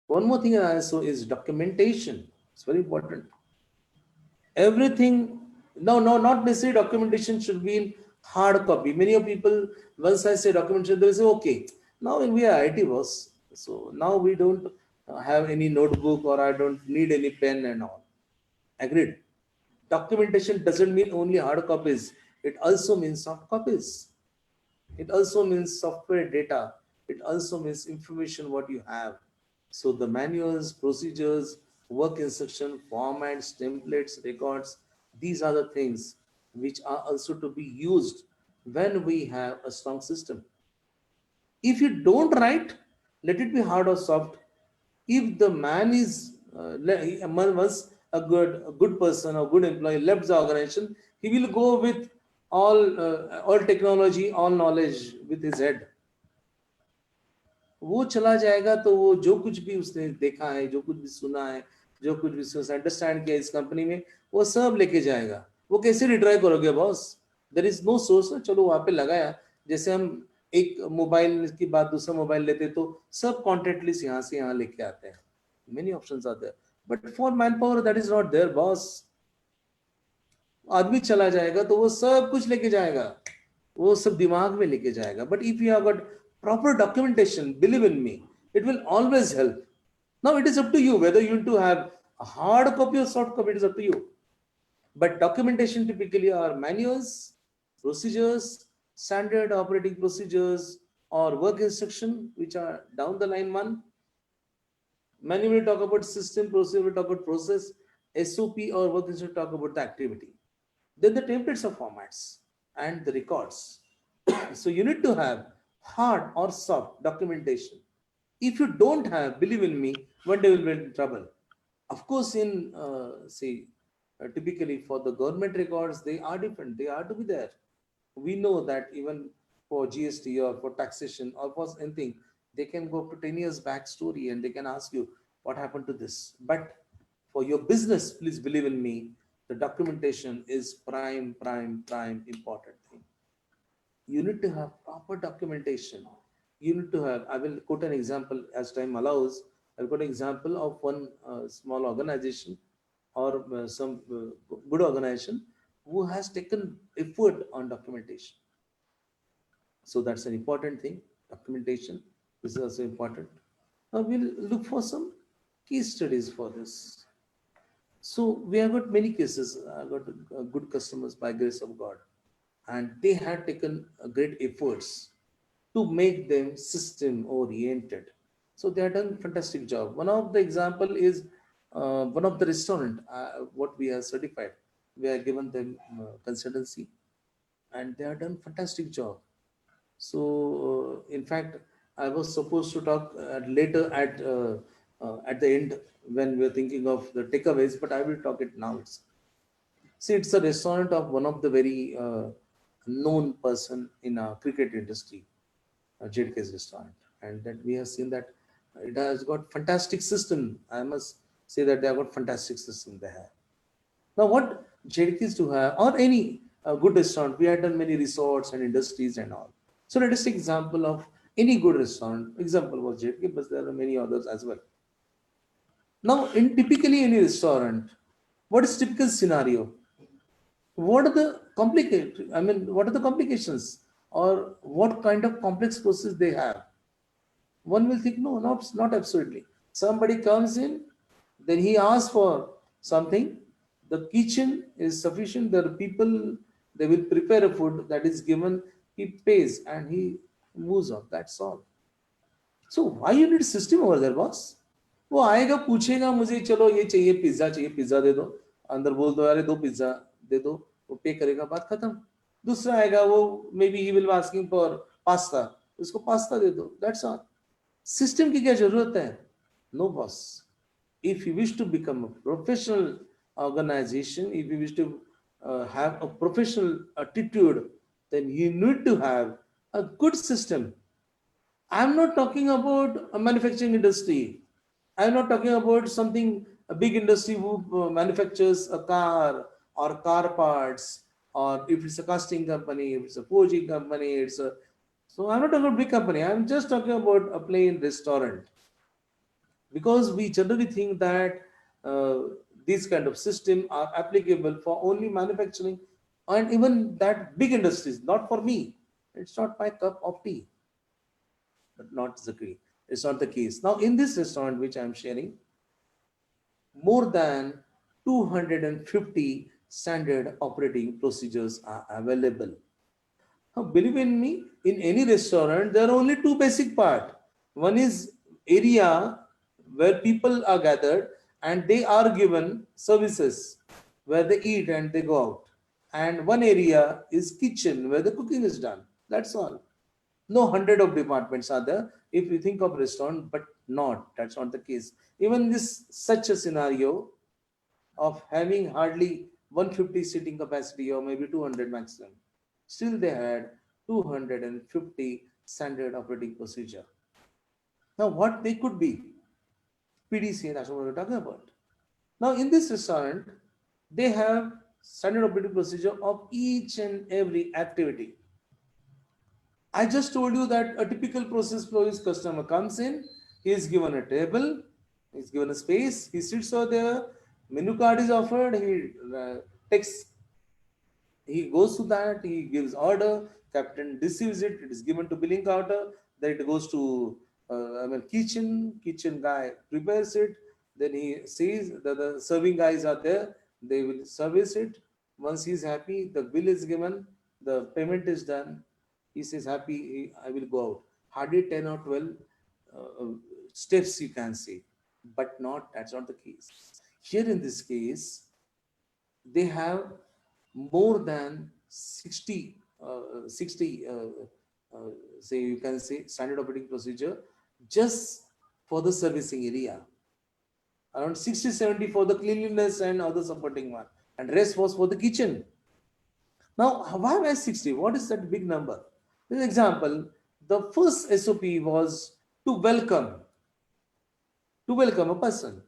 One more thing in ISO is documentation. It's very important. Everything, no, not necessarily documentation should be in hard copy. Many of people, once I say documentation, they say, okay, now when we are IT was, so now we don't have any notebook or I don't need any pen and all. Agreed. Documentation doesn't mean only hard copies. It also means soft copies. It also means software data. It also means information what you have. So the manuals, procedures, work instruction, formats, templates, records, these are the things which are also to be used when we have a strong system. If you don't write, let it be hard or soft. If the man is once a good person or good employee left the organization, he will go with all technology, all knowledge with his head. वो चला जाएगा तो वो जो कुछ भी उसने देखा है, जो कुछ भी सुना है, जो कुछ भी उसने अंडरस्टैंड किया इस कंपनी में, वो सब लेके जाएगा. वो कैसे रिट्राई करोगे boss? There is no source. चलो वहां पे लगाया, जैसे हम एक मोबाइल की बात दूसरा मोबाइल लेते तो सब कॉन्टेक्ट लिस्ट यहाँ से यहाँ लेके आते हैं. Many options are there, but for manpower that is not there boss. आदमी चला जाएगा तो वो सब कुछ लेके जाएगा, वो सब दिमाग में लेके जाएगा. But if you have got proper documentation, believe in me, it will always help. Now it is up to you whether you want to have a hard copy or soft copy. It is up to you. But documentation typically are manuals, procedures, standard operating procedures, or work instruction, which are down the line one. Manual will talk about system, procedure will talk about process, SOP or work instruction talk about the activity. Then the templates of formats and the records. So you need to have hard or soft documentation. If you don't have, believe in me, one day will be in trouble. Of course, in typically for the government records, they are different. They are to be there. We know that even for GST or for taxation or for anything, they can go up to 10 years back story and they can ask you what happened to this. But for your business, please believe in me, the documentation is prime important thing. You need to have proper documentation. You need to have, I will quote an example as time allows. I'll quote an example of one small organization or some good organization who has taken effort on documentation. So that's an important thing. Documentation, this is also important. Now we'll look for some case studies for this. So we have got many cases. I've got good customers by grace of God. And they had taken great efforts to make them system oriented. So they have done fantastic job. One of the example is one of the restaurant, what we have certified. We have given them consultancy and they have done fantastic job. So in fact, I was supposed to talk later at the end when we are thinking of the takeaways, but I will talk it now. See, it's a restaurant of one of the very known person in our cricket industry, JDK's restaurant, and that we have seen that it has got fantastic system. I must say that they have got fantastic system they have. Now, what JDK's to have, or any good restaurant, we have done many resorts and industries and all. So let us take example of any good restaurant. Example was JDK, but there are many others as well. Now, in typically any restaurant, what is typical scenario? What are the what are the complications or what kind of complex process they have? One will think, no, not absolutely. Somebody comes in, then he asks for something. The kitchen is sufficient. There are people, they will prepare a food that is given. He pays and he moves on. That's all. So why you need system over there, boss? वो आएगा पूछेगा मुझे, चलो ये चाहिए pizza दे दो, अंदर बोल दो अरे 2 पिज्जा दे दो, वो पे करेगा, बात खत्म. दूसरा आएगा, वो maybe he will asking for pasta, उसको पास्ता दे दो. That's all. सिस्टम की क्या जरूरत है? No boss. If you wish to become a professional organization, if you wish to have a professional attitude, then you need to have a good system. I'm not talking about a manufacturing industry. I'm not talking about something, a big industry who manufactures a car or car parts, or if it's a casting company, if it's a forging company, so I'm not talking about big company. I'm just talking about a plain restaurant. Because we generally think that these kind of systems are applicable for only manufacturing and even that big industries, not for me. It's not my cup of tea. But not the case. It's not the case. Now, in this restaurant which I'm sharing, more than 250 standard operating procedures are available. Now, believe in me, in any restaurant, there are only 2 basic parts. One is area where people are gathered and they are given services where they eat and they go out. And one area is kitchen where the cooking is done. That's all. No 100 of departments are there if you think of restaurant, but that's not the case. Even such a scenario of having hardly 150 seating capacity or maybe 200 maximum, Still they had 250 standard operating procedure. Now what they could be? PDCA, that's what we're talking about. Now in this restaurant, they have standard operating procedure of each and every activity. I just told you that a typical process flow is customer comes in, he is given a table, he is given a space, he sits over there, menu card is offered, he takes, he goes to that, he gives order, captain receives it, it is given to billing counter, then it goes to kitchen guy prepares it, then he sees that the serving guys are there, they will service it. Once he is happy, the bill is given, the payment is done, he says happy, I will go out. Hardly 10 or 12 steps you can see, but that's not the case. Here in this case, they have more than 60 say you can say standard operating procedure just for the servicing area, around 60-70 for the cleanliness and other supporting one, and rest was for the kitchen. Now why was 60? What is that big number? For example, the first SOP was to welcome a person.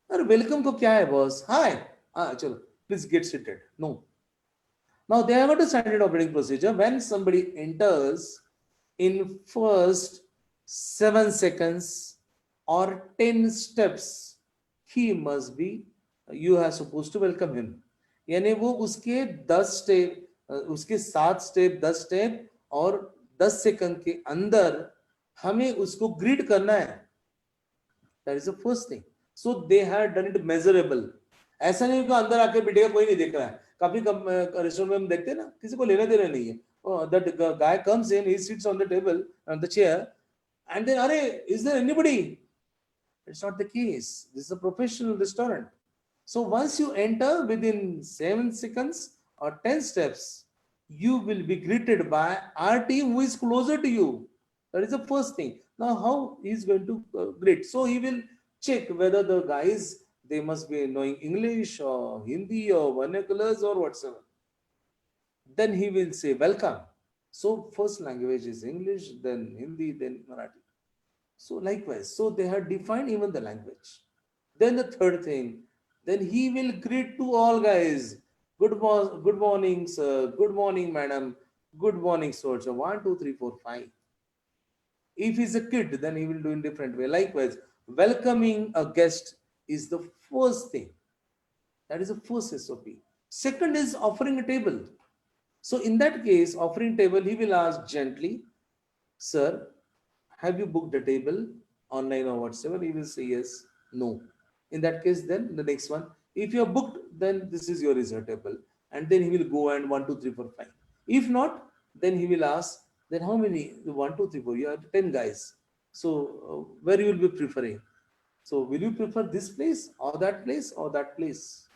Or welcome ko kya hai boss? Hi, chalo, please get seated. No. Now they have got a standard operating procedure. When somebody enters, in first 7 seconds or 10 steps, he must be, you are supposed to welcome him. यानी वो उसके 10 step, उसके 7 step 10 step और 10 second के अंदर हमें उसको greet करना है. That is the first thing. So they had done it measurable. ऐसा नहीं कि अंदर आके बैठेगा कोई नहीं देख रहा है. काफी रेस्टोरेंट में हम देखते हैं ना, किसी को लेना देना नहीं है. That guy comes in, he sits on the table, on the chair, and then, Are, is there anybody? It's not the case. This is a professional restaurant. So once you enter within 7 seconds or 10 steps, you will be greeted by our team who is closer to you. That is the first thing. Now, how he is going to greet? So he will check whether the guys, they must be knowing English or Hindi or vernaculars or whatsoever. Then he will say welcome. So first language is English, then Hindi, then Marathi. So likewise, so they have defined even the language. Then the third thing, then he will greet to all guys. Good morning, sir. Good morning, madam. Good morning, soldier. 1, 2, 3, 4, 5. If he's a kid, then he will do in different way. Likewise, welcoming a guest is the first thing. That is the first SOP. Second is offering a table. So in that case, offering table, he will ask gently, sir, have you booked a table online or whatsoever? He will say yes, no. In that case, then the next one, if you are booked, then this is your reserved table. And then he will go and 1, 2, 3, 4, 5. If not, then he will ask, then how many? 1, 2, 3, 4. You have 10 guys. So where you will be preferring? So will you prefer this place or that place or that place?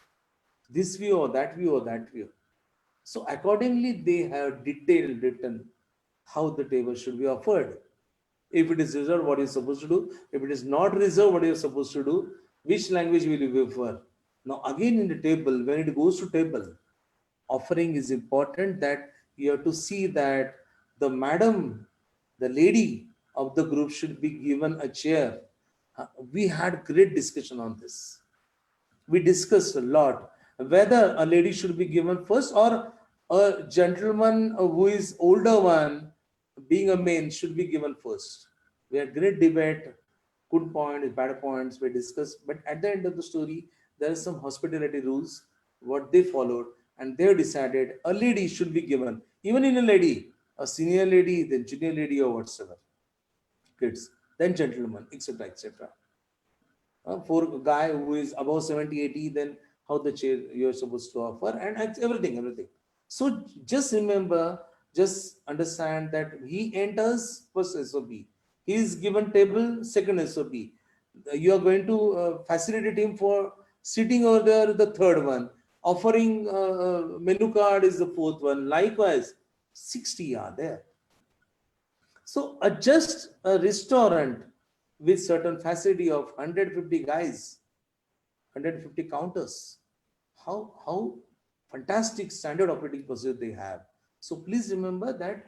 This view or that view or that view? So accordingly, they have detailed written how the table should be offered. If it is reserved, what you're supposed to do. If it is not reserved, what you're supposed to do. Which language will you prefer? Now again in the table, when it goes to table, offering is important that you have to see that the madam, the lady of the group should be given a chair. We had great discussion on this. We discussed a lot whether a lady should be given first or a gentleman who is older one, being a man, should be given first. We had great debate, good points, bad points we discussed, but at the end of the story, there are some hospitality rules, what they followed, and they decided a lady should be given, even in a lady, a senior lady, then junior lady or whatsoever, kids, then gentleman, etc., etc. For a guy who is above 70, 80, then how the chair you're supposed to offer, and everything. So just remember, just understand that he enters first SOP. He is given table, second SOP. You are going to facilitate him for sitting over there, the third one. Offering menu card is the fourth one. Likewise, 60 are there. So just a restaurant with certain facility of 150 guys, 150 counters. How fantastic standard operating procedure they have. So please remember that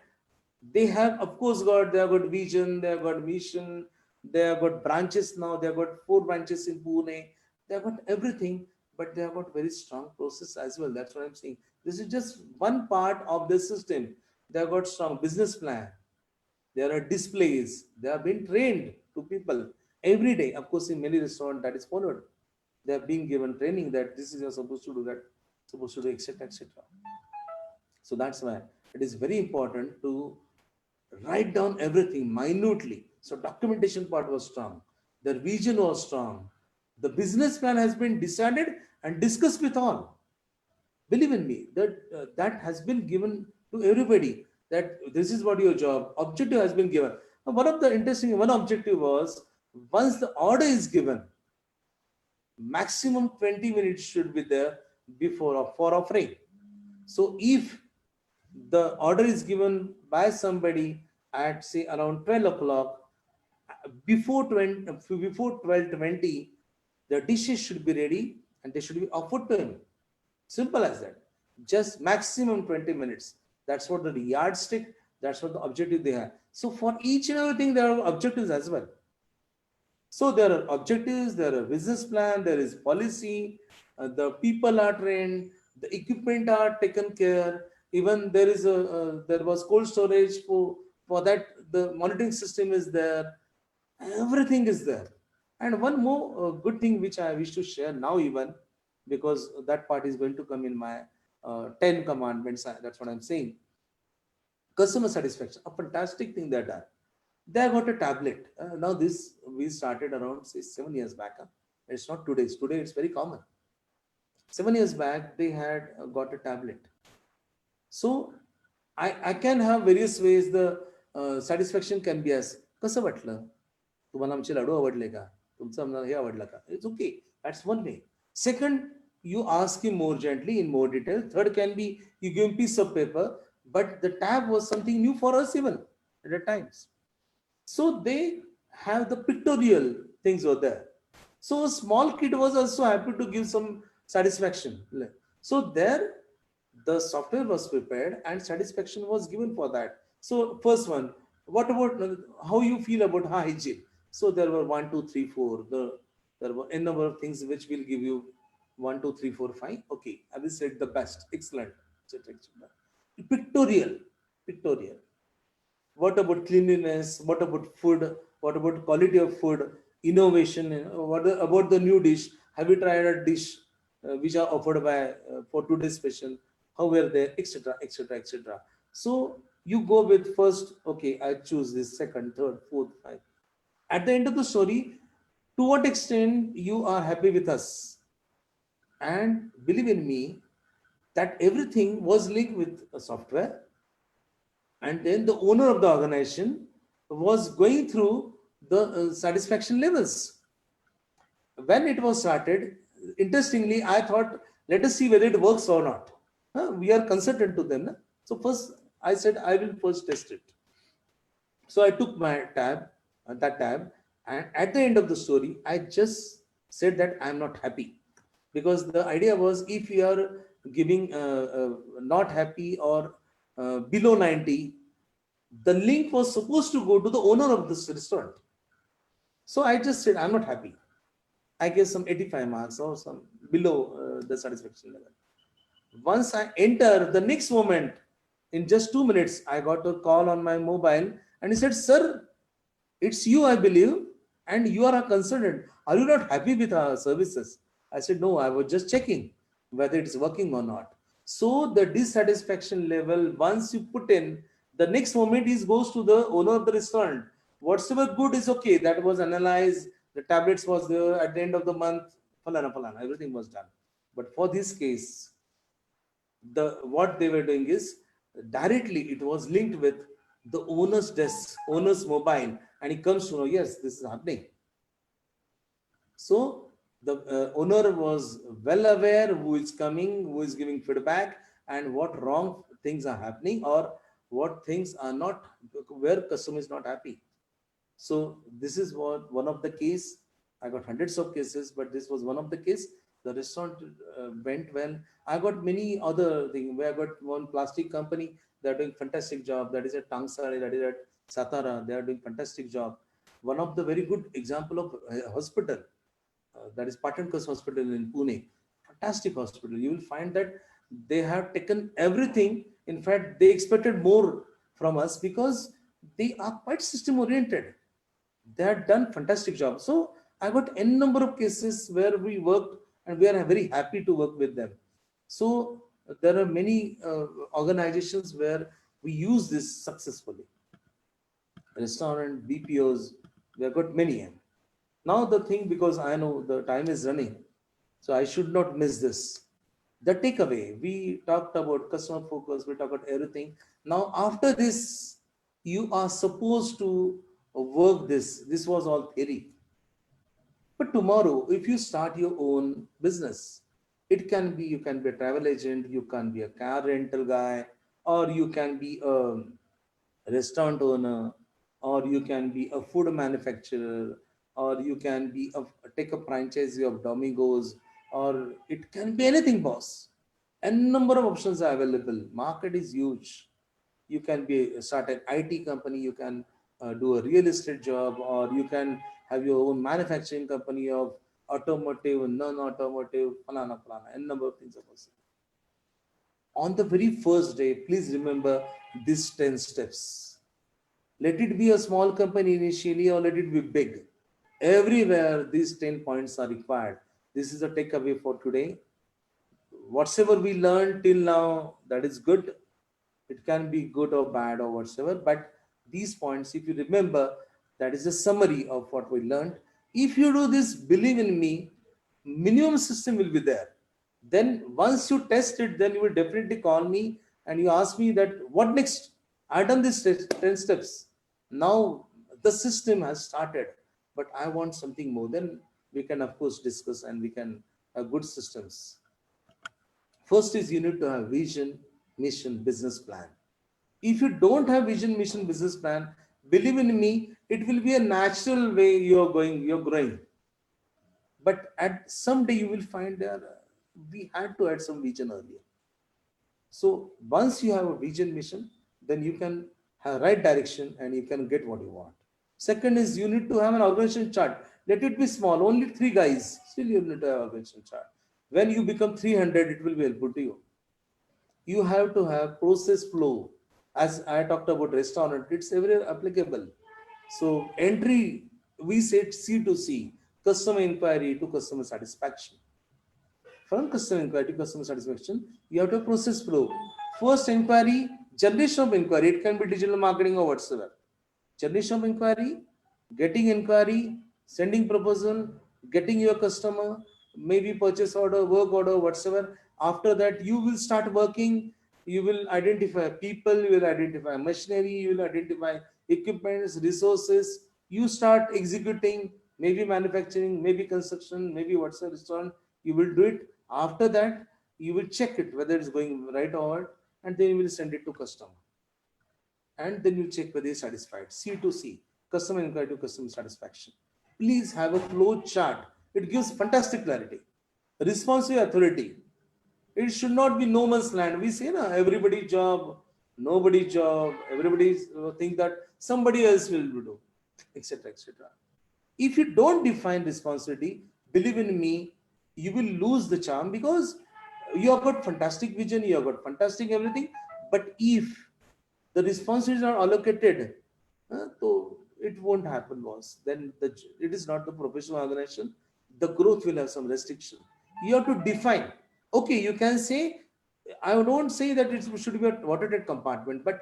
they have, of course, they have got vision, they have got mission, they have got branches now, they have got 4 branches in Pune, they have got everything, but they have got very strong process as well. That's what I'm saying. This is just one part of the system. They have got strong business plan. There are displays. They have been trained to people every day. Of course, in many restaurants that is followed. They are being given training that this is you're supposed to do that, supposed to do, etc., etc. So that's why it is very important to write down everything minutely. So documentation part was strong. The vision was strong. The business plan has been decided and discussed with all. Believe in me, that has been given to everybody. That this is what your job objective has been given. Now, one of the interesting one objective was once the order is given, maximum 20 minutes should be there before or for offering. So if the order is given by somebody at say around 12 o'clock, before 20, before 12:20, the dishes should be ready and they should be offered to him. Simple as that. Just maximum 20 minutes. That's what the yardstick, that's what the objective they have. So for each and everything, there are objectives as well. So there are objectives, there are business plan, there is policy, the people are trained, the equipment are taken care. Even there is there was cold storage for that. The monitoring system is there. Everything is there. And one more good thing which I wish to share now, even because that part is going to come in my 10 commandments. That's what I'm saying. Customer satisfaction, a fantastic thing that are. They have got a tablet. Now this we started around say 7 years back. It's not today. Today it's very common. 7 years back they had got a tablet. So I can have various ways. The satisfaction can be as कसं वाटलं तुम्हाला आमचे लाडू आवडले का तुमचं आम्हाला हे आवडलं का it's okay, that's one way. Second, you ask him more gently in more detail. Third can be you give him piece of paper, but the tab was something new for us even at the times. So they have the pictorial things over there. So a small kid was also happy to give some satisfaction. So there the software was prepared and satisfaction was given for that. So first one, what about how you feel about hygiene? So there were 1, 2, 3, 4. There were a number of things which will give you 1, 2, 3, 4, 5. Okay, I will select the best, excellent, etc. Pictorial, pictorial. What about cleanliness? What about food? What about quality of food? Innovation? What about the new dish? Have you tried a dish which are offered by for today's special? How were they, etc., etc., etc. So you go with first. Okay, I choose this. Second, third, fourth, fifth. At the end of the story, to what extent you are happy with us? And believe in me, that everything was linked with a software. And then the owner of the organization was going through the satisfaction levels. When it was started, interestingly, I thought, let us see whether it works or not. We are consultant to them. So first, I said, I will first test it. So I took my tab, that tab, and at the end of the story, I just said that I'm not happy. Because the idea was if you are giving not happy or below 90, the link was supposed to go to the owner of this restaurant. So I just said, I'm not happy. I gave some 85 marks or some below the satisfaction level. Once I enter, the next moment, in just 2 minutes, I got a call on my mobile and he said, sir, it's you, I believe, and you are a consultant. Are you not happy with our services? I said, no, I was just checking whether it's working or not. So the dissatisfaction level, once you put in, the next moment is goes to the owner of the restaurant. Whatever good is okay, that was analyzed, the tablets was there at the end of the month, falana, everything was done. But for this case, what they were doing is directly it was linked with the owner's desk, owner's mobile, and he comes to know, yes, this is happening. So the owner was well aware who is coming, who is giving feedback, and what wrong things are happening or what things are not, where customer is not happy. So this is what one of the case. I got hundreds of cases, but this was one of the case The restaurant went well. I got many other things. Where I got one plastic company. They are doing fantastic job. That is at Tangsari. That is at Satara. They are doing fantastic job. One of the very good example of hospital, that is Patankas Hospital in Pune. Fantastic hospital. You will find that they have taken everything. In fact, they expected more from us because they are quite system oriented. They had done fantastic job. So I got n number of cases where we worked and we are very happy to work with them. So there are many organizations where we use this successfully. Restaurant, BPOs, we have got many. Now the thing, because I know the time is running, so I should not miss this. The takeaway, we talked about customer focus, we talked about everything. Now after this, you are supposed to work this. This was all theory. But tomorrow, if you start your own business, it can be, you can be a travel agent, you can be a car rental guy, or you can be a restaurant owner, or you can be a food manufacturer, or you can be take a franchise of Domino's, or it can be anything, boss. A number of options are available. Market is huge. You can be start an IT company, you can do a real estate job, or you can have your own manufacturing company of automotive, non-automotive, falana, falana, a number of things are possible. On the very first day, please remember these 10 steps. Let it be a small company initially or let it be big. Everywhere these 10 points are required. This is a takeaway for today. Whatever we learned till now, that is good. It can be good or bad or whatsoever, but these points, if you remember, that is a summary of what we learned. If you do this, believe in me, minimum system will be there. Then once you test it, then you will definitely call me and you ask me that what next. I've done this 10 steps. Now the system has started, but I want something more. Then we can of course discuss and we can have good systems. First is you need to have vision, mission, business plan. If you don't have vision, mission, business plan, believe in me, it will be a natural way you're growing. But at some day you will find that we had to add some vision earlier. So once you have a vision, mission, then you can have right direction and you can get what you want. Second is you need to have an organization chart. Let it be small, only 3 guys. Still you need to have an organization chart. When you become 300, it will be helpful to you. You have to have process flow. As I talked about restaurant, it's everywhere applicable. So entry, we said C to C, customer inquiry to customer satisfaction. From customer inquiry to customer satisfaction, you have to have process flow. First inquiry, generation of inquiry, it can be digital marketing or whatsoever. Generation of inquiry, sending proposal, getting your customer, maybe purchase order, work order, whatsoever. After that, you will start working. You will identify people, you will identify machinery, you will identify equipments, resources. You start executing, maybe manufacturing, maybe construction, maybe whatsoever restaurant. You will do it. After that, you will check it whether it's going right or not, and then you will send it to customer. And then you check whether you're satisfied. C to C, customer inquiry to customer satisfaction. Please have a flow chart. It gives fantastic clarity. Responsive authority. It should not be no man's land. We say, na, everybody's job, nobody's job, everybody think that somebody else will do, etc., etc. If you don't define responsibility, believe in me, you will lose the charm because you have got fantastic vision, you have got fantastic everything. But if the responsibilities are allocated, so it won't happen, boss. Then it is not the professional organization. The growth will have some restriction. You have to define. Okay, you can say, I don't say that it should be a watertight compartment, but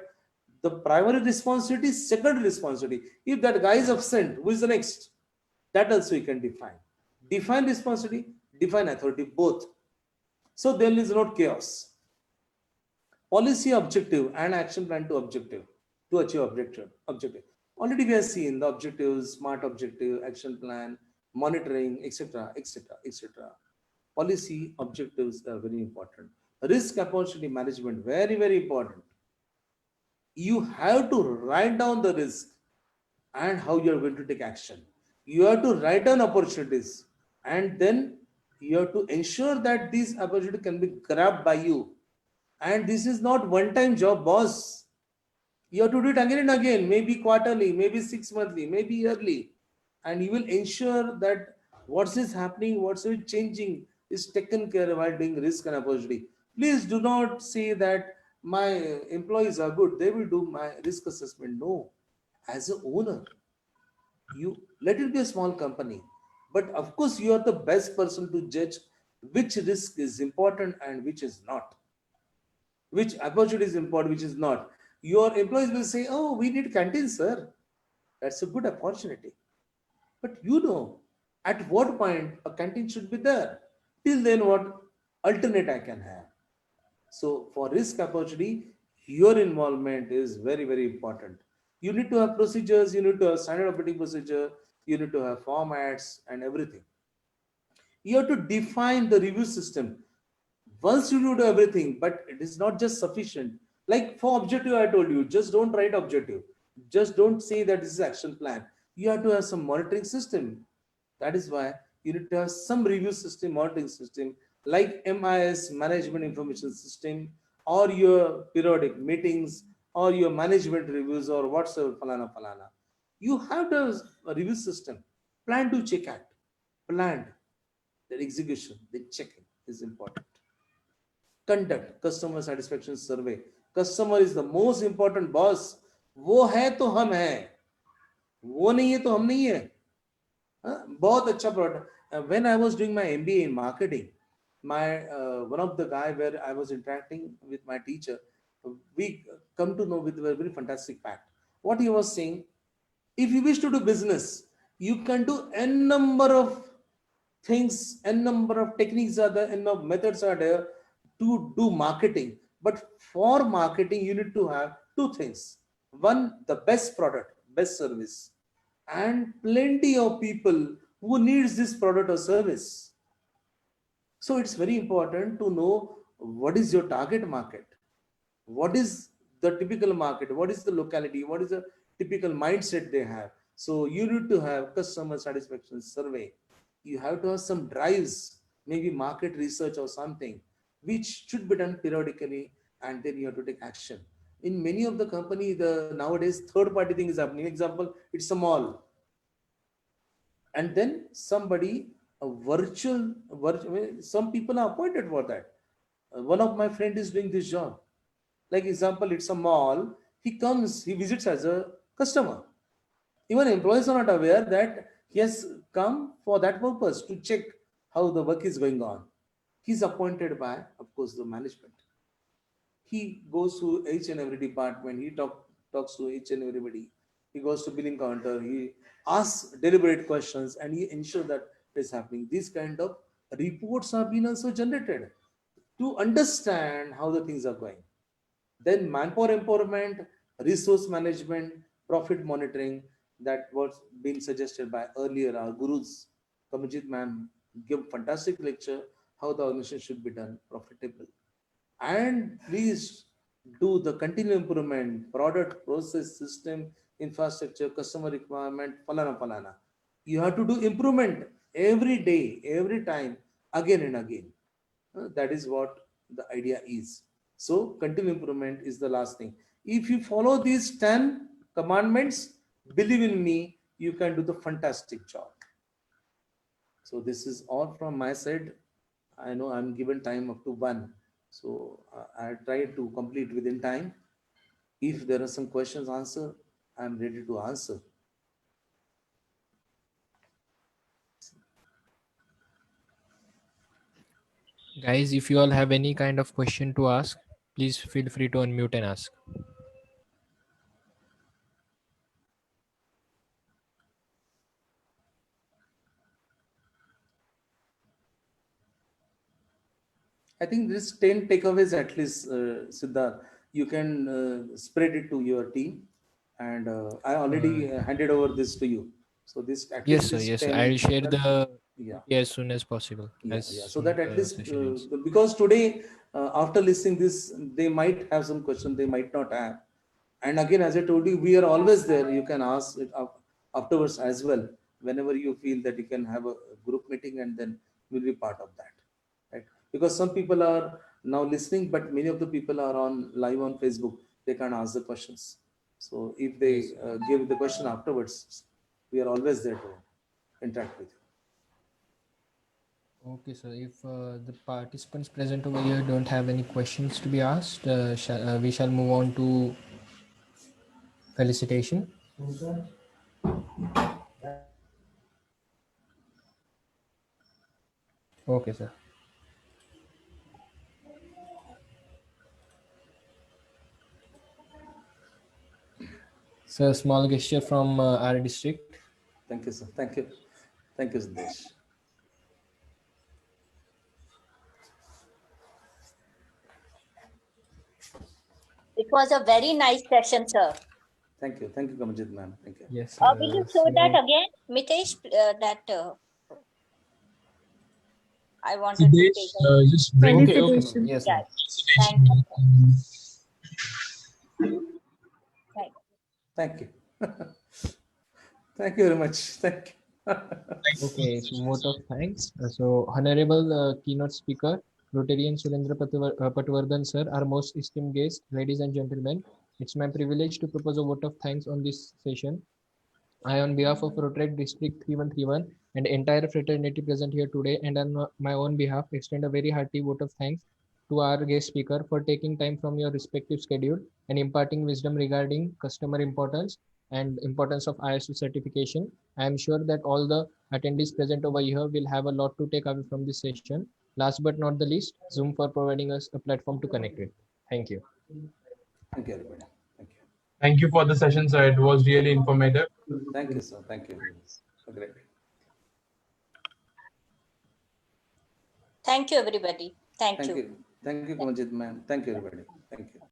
the primary responsibility is secondary responsibility. If that guy is absent, who is the next? That also you can define. Define responsibility, define authority, both. So there is not chaos. Policy objective and action plan to objective to achieve objective. Already we have seen the objectives, smart objective, action plan, monitoring, etc., etc., etc. Policy objectives are very important. Risk opportunity management, very, very important. You have to write down the risk and how you are going to take action. You have to write down opportunities and then You have to ensure that this opportunity can be grabbed by you. And this is not one-time job, boss. You have to do it again and again, maybe quarterly, maybe 6 monthly, maybe yearly. And you will ensure that what is happening, what's changing is taken care of while doing risk and opportunity. Please do not say that my employees are good, they will do my risk assessment. No, as a owner, you let it be a small company, but of course you are the best person to judge which risk is important and which is not, which opportunity is important, which is not. Your employees will say, oh, we need canteen, sir. That's a good opportunity. But you know, at what point a canteen should be there. Till then, what alternate I can have. So for risk opportunity, your involvement is very, very important. You need to have procedures, you need to have standard operating procedure, you need to have formats and everything. You have to define the review system. Once you do everything, but it is not just sufficient. Like for objective, I told you, just don't write objective. Just don't say that this is action plan. You have to have some monitoring system. That is why you need to have some review system, monitoring system, like MIS, Management Information System, or your periodic meetings, or your management reviews, or whatsoever, falana, falana. You have the review system. Plan to check out. Planned. The execution, the checking is important. Conduct customer satisfaction survey. Customer is the most important boss. वो है तो हम हैं, वो नहीं है तो हम नहीं है. बहुत अच्छा product. When I was doing my MBA in marketing, my one of the guy where I was interacting with my teacher, we come to know with a very fantastic fact. What he was saying, if you wish to do business, you can do n number of things, n number of techniques are there, n number of methods are there to do marketing. But for marketing, you need to have two things. One, the best product, best service, and plenty of people who needs this product or service. So it's very important to know what is your target market, what is the typical market, what is the locality, what is the typical mindset they have. So you need to have customer satisfaction survey. You have to have some drives, maybe market research or something, which should be done periodically, and then you have to take action. In many of the company, the nowadays third party thing is happening. Example, it's a mall, and then somebody a virtual, some people are appointed for that. One of my friend is doing this job. Like example, it's a mall. He comes, he visits as a customer. Even employees are not aware that he has come for that purpose to check how the work is going on. He's appointed by, of course, the management. He goes to each and every department. He talks to each and everybody. He goes to billing counter. He asks deliberate questions, and he ensures that is happening. These kind of reports are being also generated to understand how the things are going. Then manpower empowerment, resource management, profit monitoring, that was being suggested by earlier our gurus. Kamaljeet ma'am give fantastic lecture how the organization should be done profitable. And please do the continuous improvement, product, process, system, infrastructure, customer requirement, falana falana. You have to do improvement every day, every time, again and again. That is what the idea is. So continuous improvement is the last thing. If you follow these 10 commandments, believe in me, you can do the fantastic job. So this is all from my side. I know I'm given time up to 1. So I try to complete within time. If there are some questions answered, I'm ready to answer. Guys, if you all have any kind of question to ask, please feel free to unmute and ask. I think this 10 takeaways at least, Siddharth, you can spread it to your team. And I already handed over this to you. So this at Yes, least sir. this Yes, 10, I'll share the yeah. as soon as possible. Yeah, as yeah. So soon that as at the least session ends. because today after listening this, they might have some question, they might not have. And again, as I told you, we are always there. You can ask it afterwards as well. Whenever you feel that you can have a group meeting, and then will be part of that, right? Because some people are now listening, but many of the people are on live on Facebook. They can't ask the questions. So if they give the question afterwards, we are always there to interact with you. Okay, sir. If the participants present over here don't have any questions to be asked, we shall move on to felicitation. Okay, sir. So, small gesture from our district. Thank you, sir. Thank you. Thank you, Siddesh. It was a very nice session, sir. Thank you. Thank you, Kamaljeet ma'am. Thank you. Yes. Will you show that again, Mitesh? I wanted to take a... Just bring Okay, okay, ma'am. Yes, Yeah. ma'am. Thank you. Right. Thank you. Thank you very much. Thank you. Okay, so vote of thanks. So, Honorable keynote speaker, Rotarian Surendra Patwardhan sir, our most esteemed guest, ladies and gentlemen, it's my privilege to propose a vote of thanks on this session. I, on behalf of Rotary District 3131 and entire fraternity present here today, and on my own behalf, extend a very hearty vote of thanks to our guest speaker for taking time from your respective schedule and imparting wisdom regarding customer importance and importance of ISO certification. I am sure that all the attendees present over here will have a lot to take away from this session. Last but not the least, Zoom for providing us a platform to connect with. Thank you. Thank you, everybody. Thank you. Thank you for the session, sir. It was really informative. Thank you, sir. Thank you. Great. Thank you, everybody. Thank you. Thank you. Thank you, Kamaljeet ma'am. Thank you, everybody. Thank you.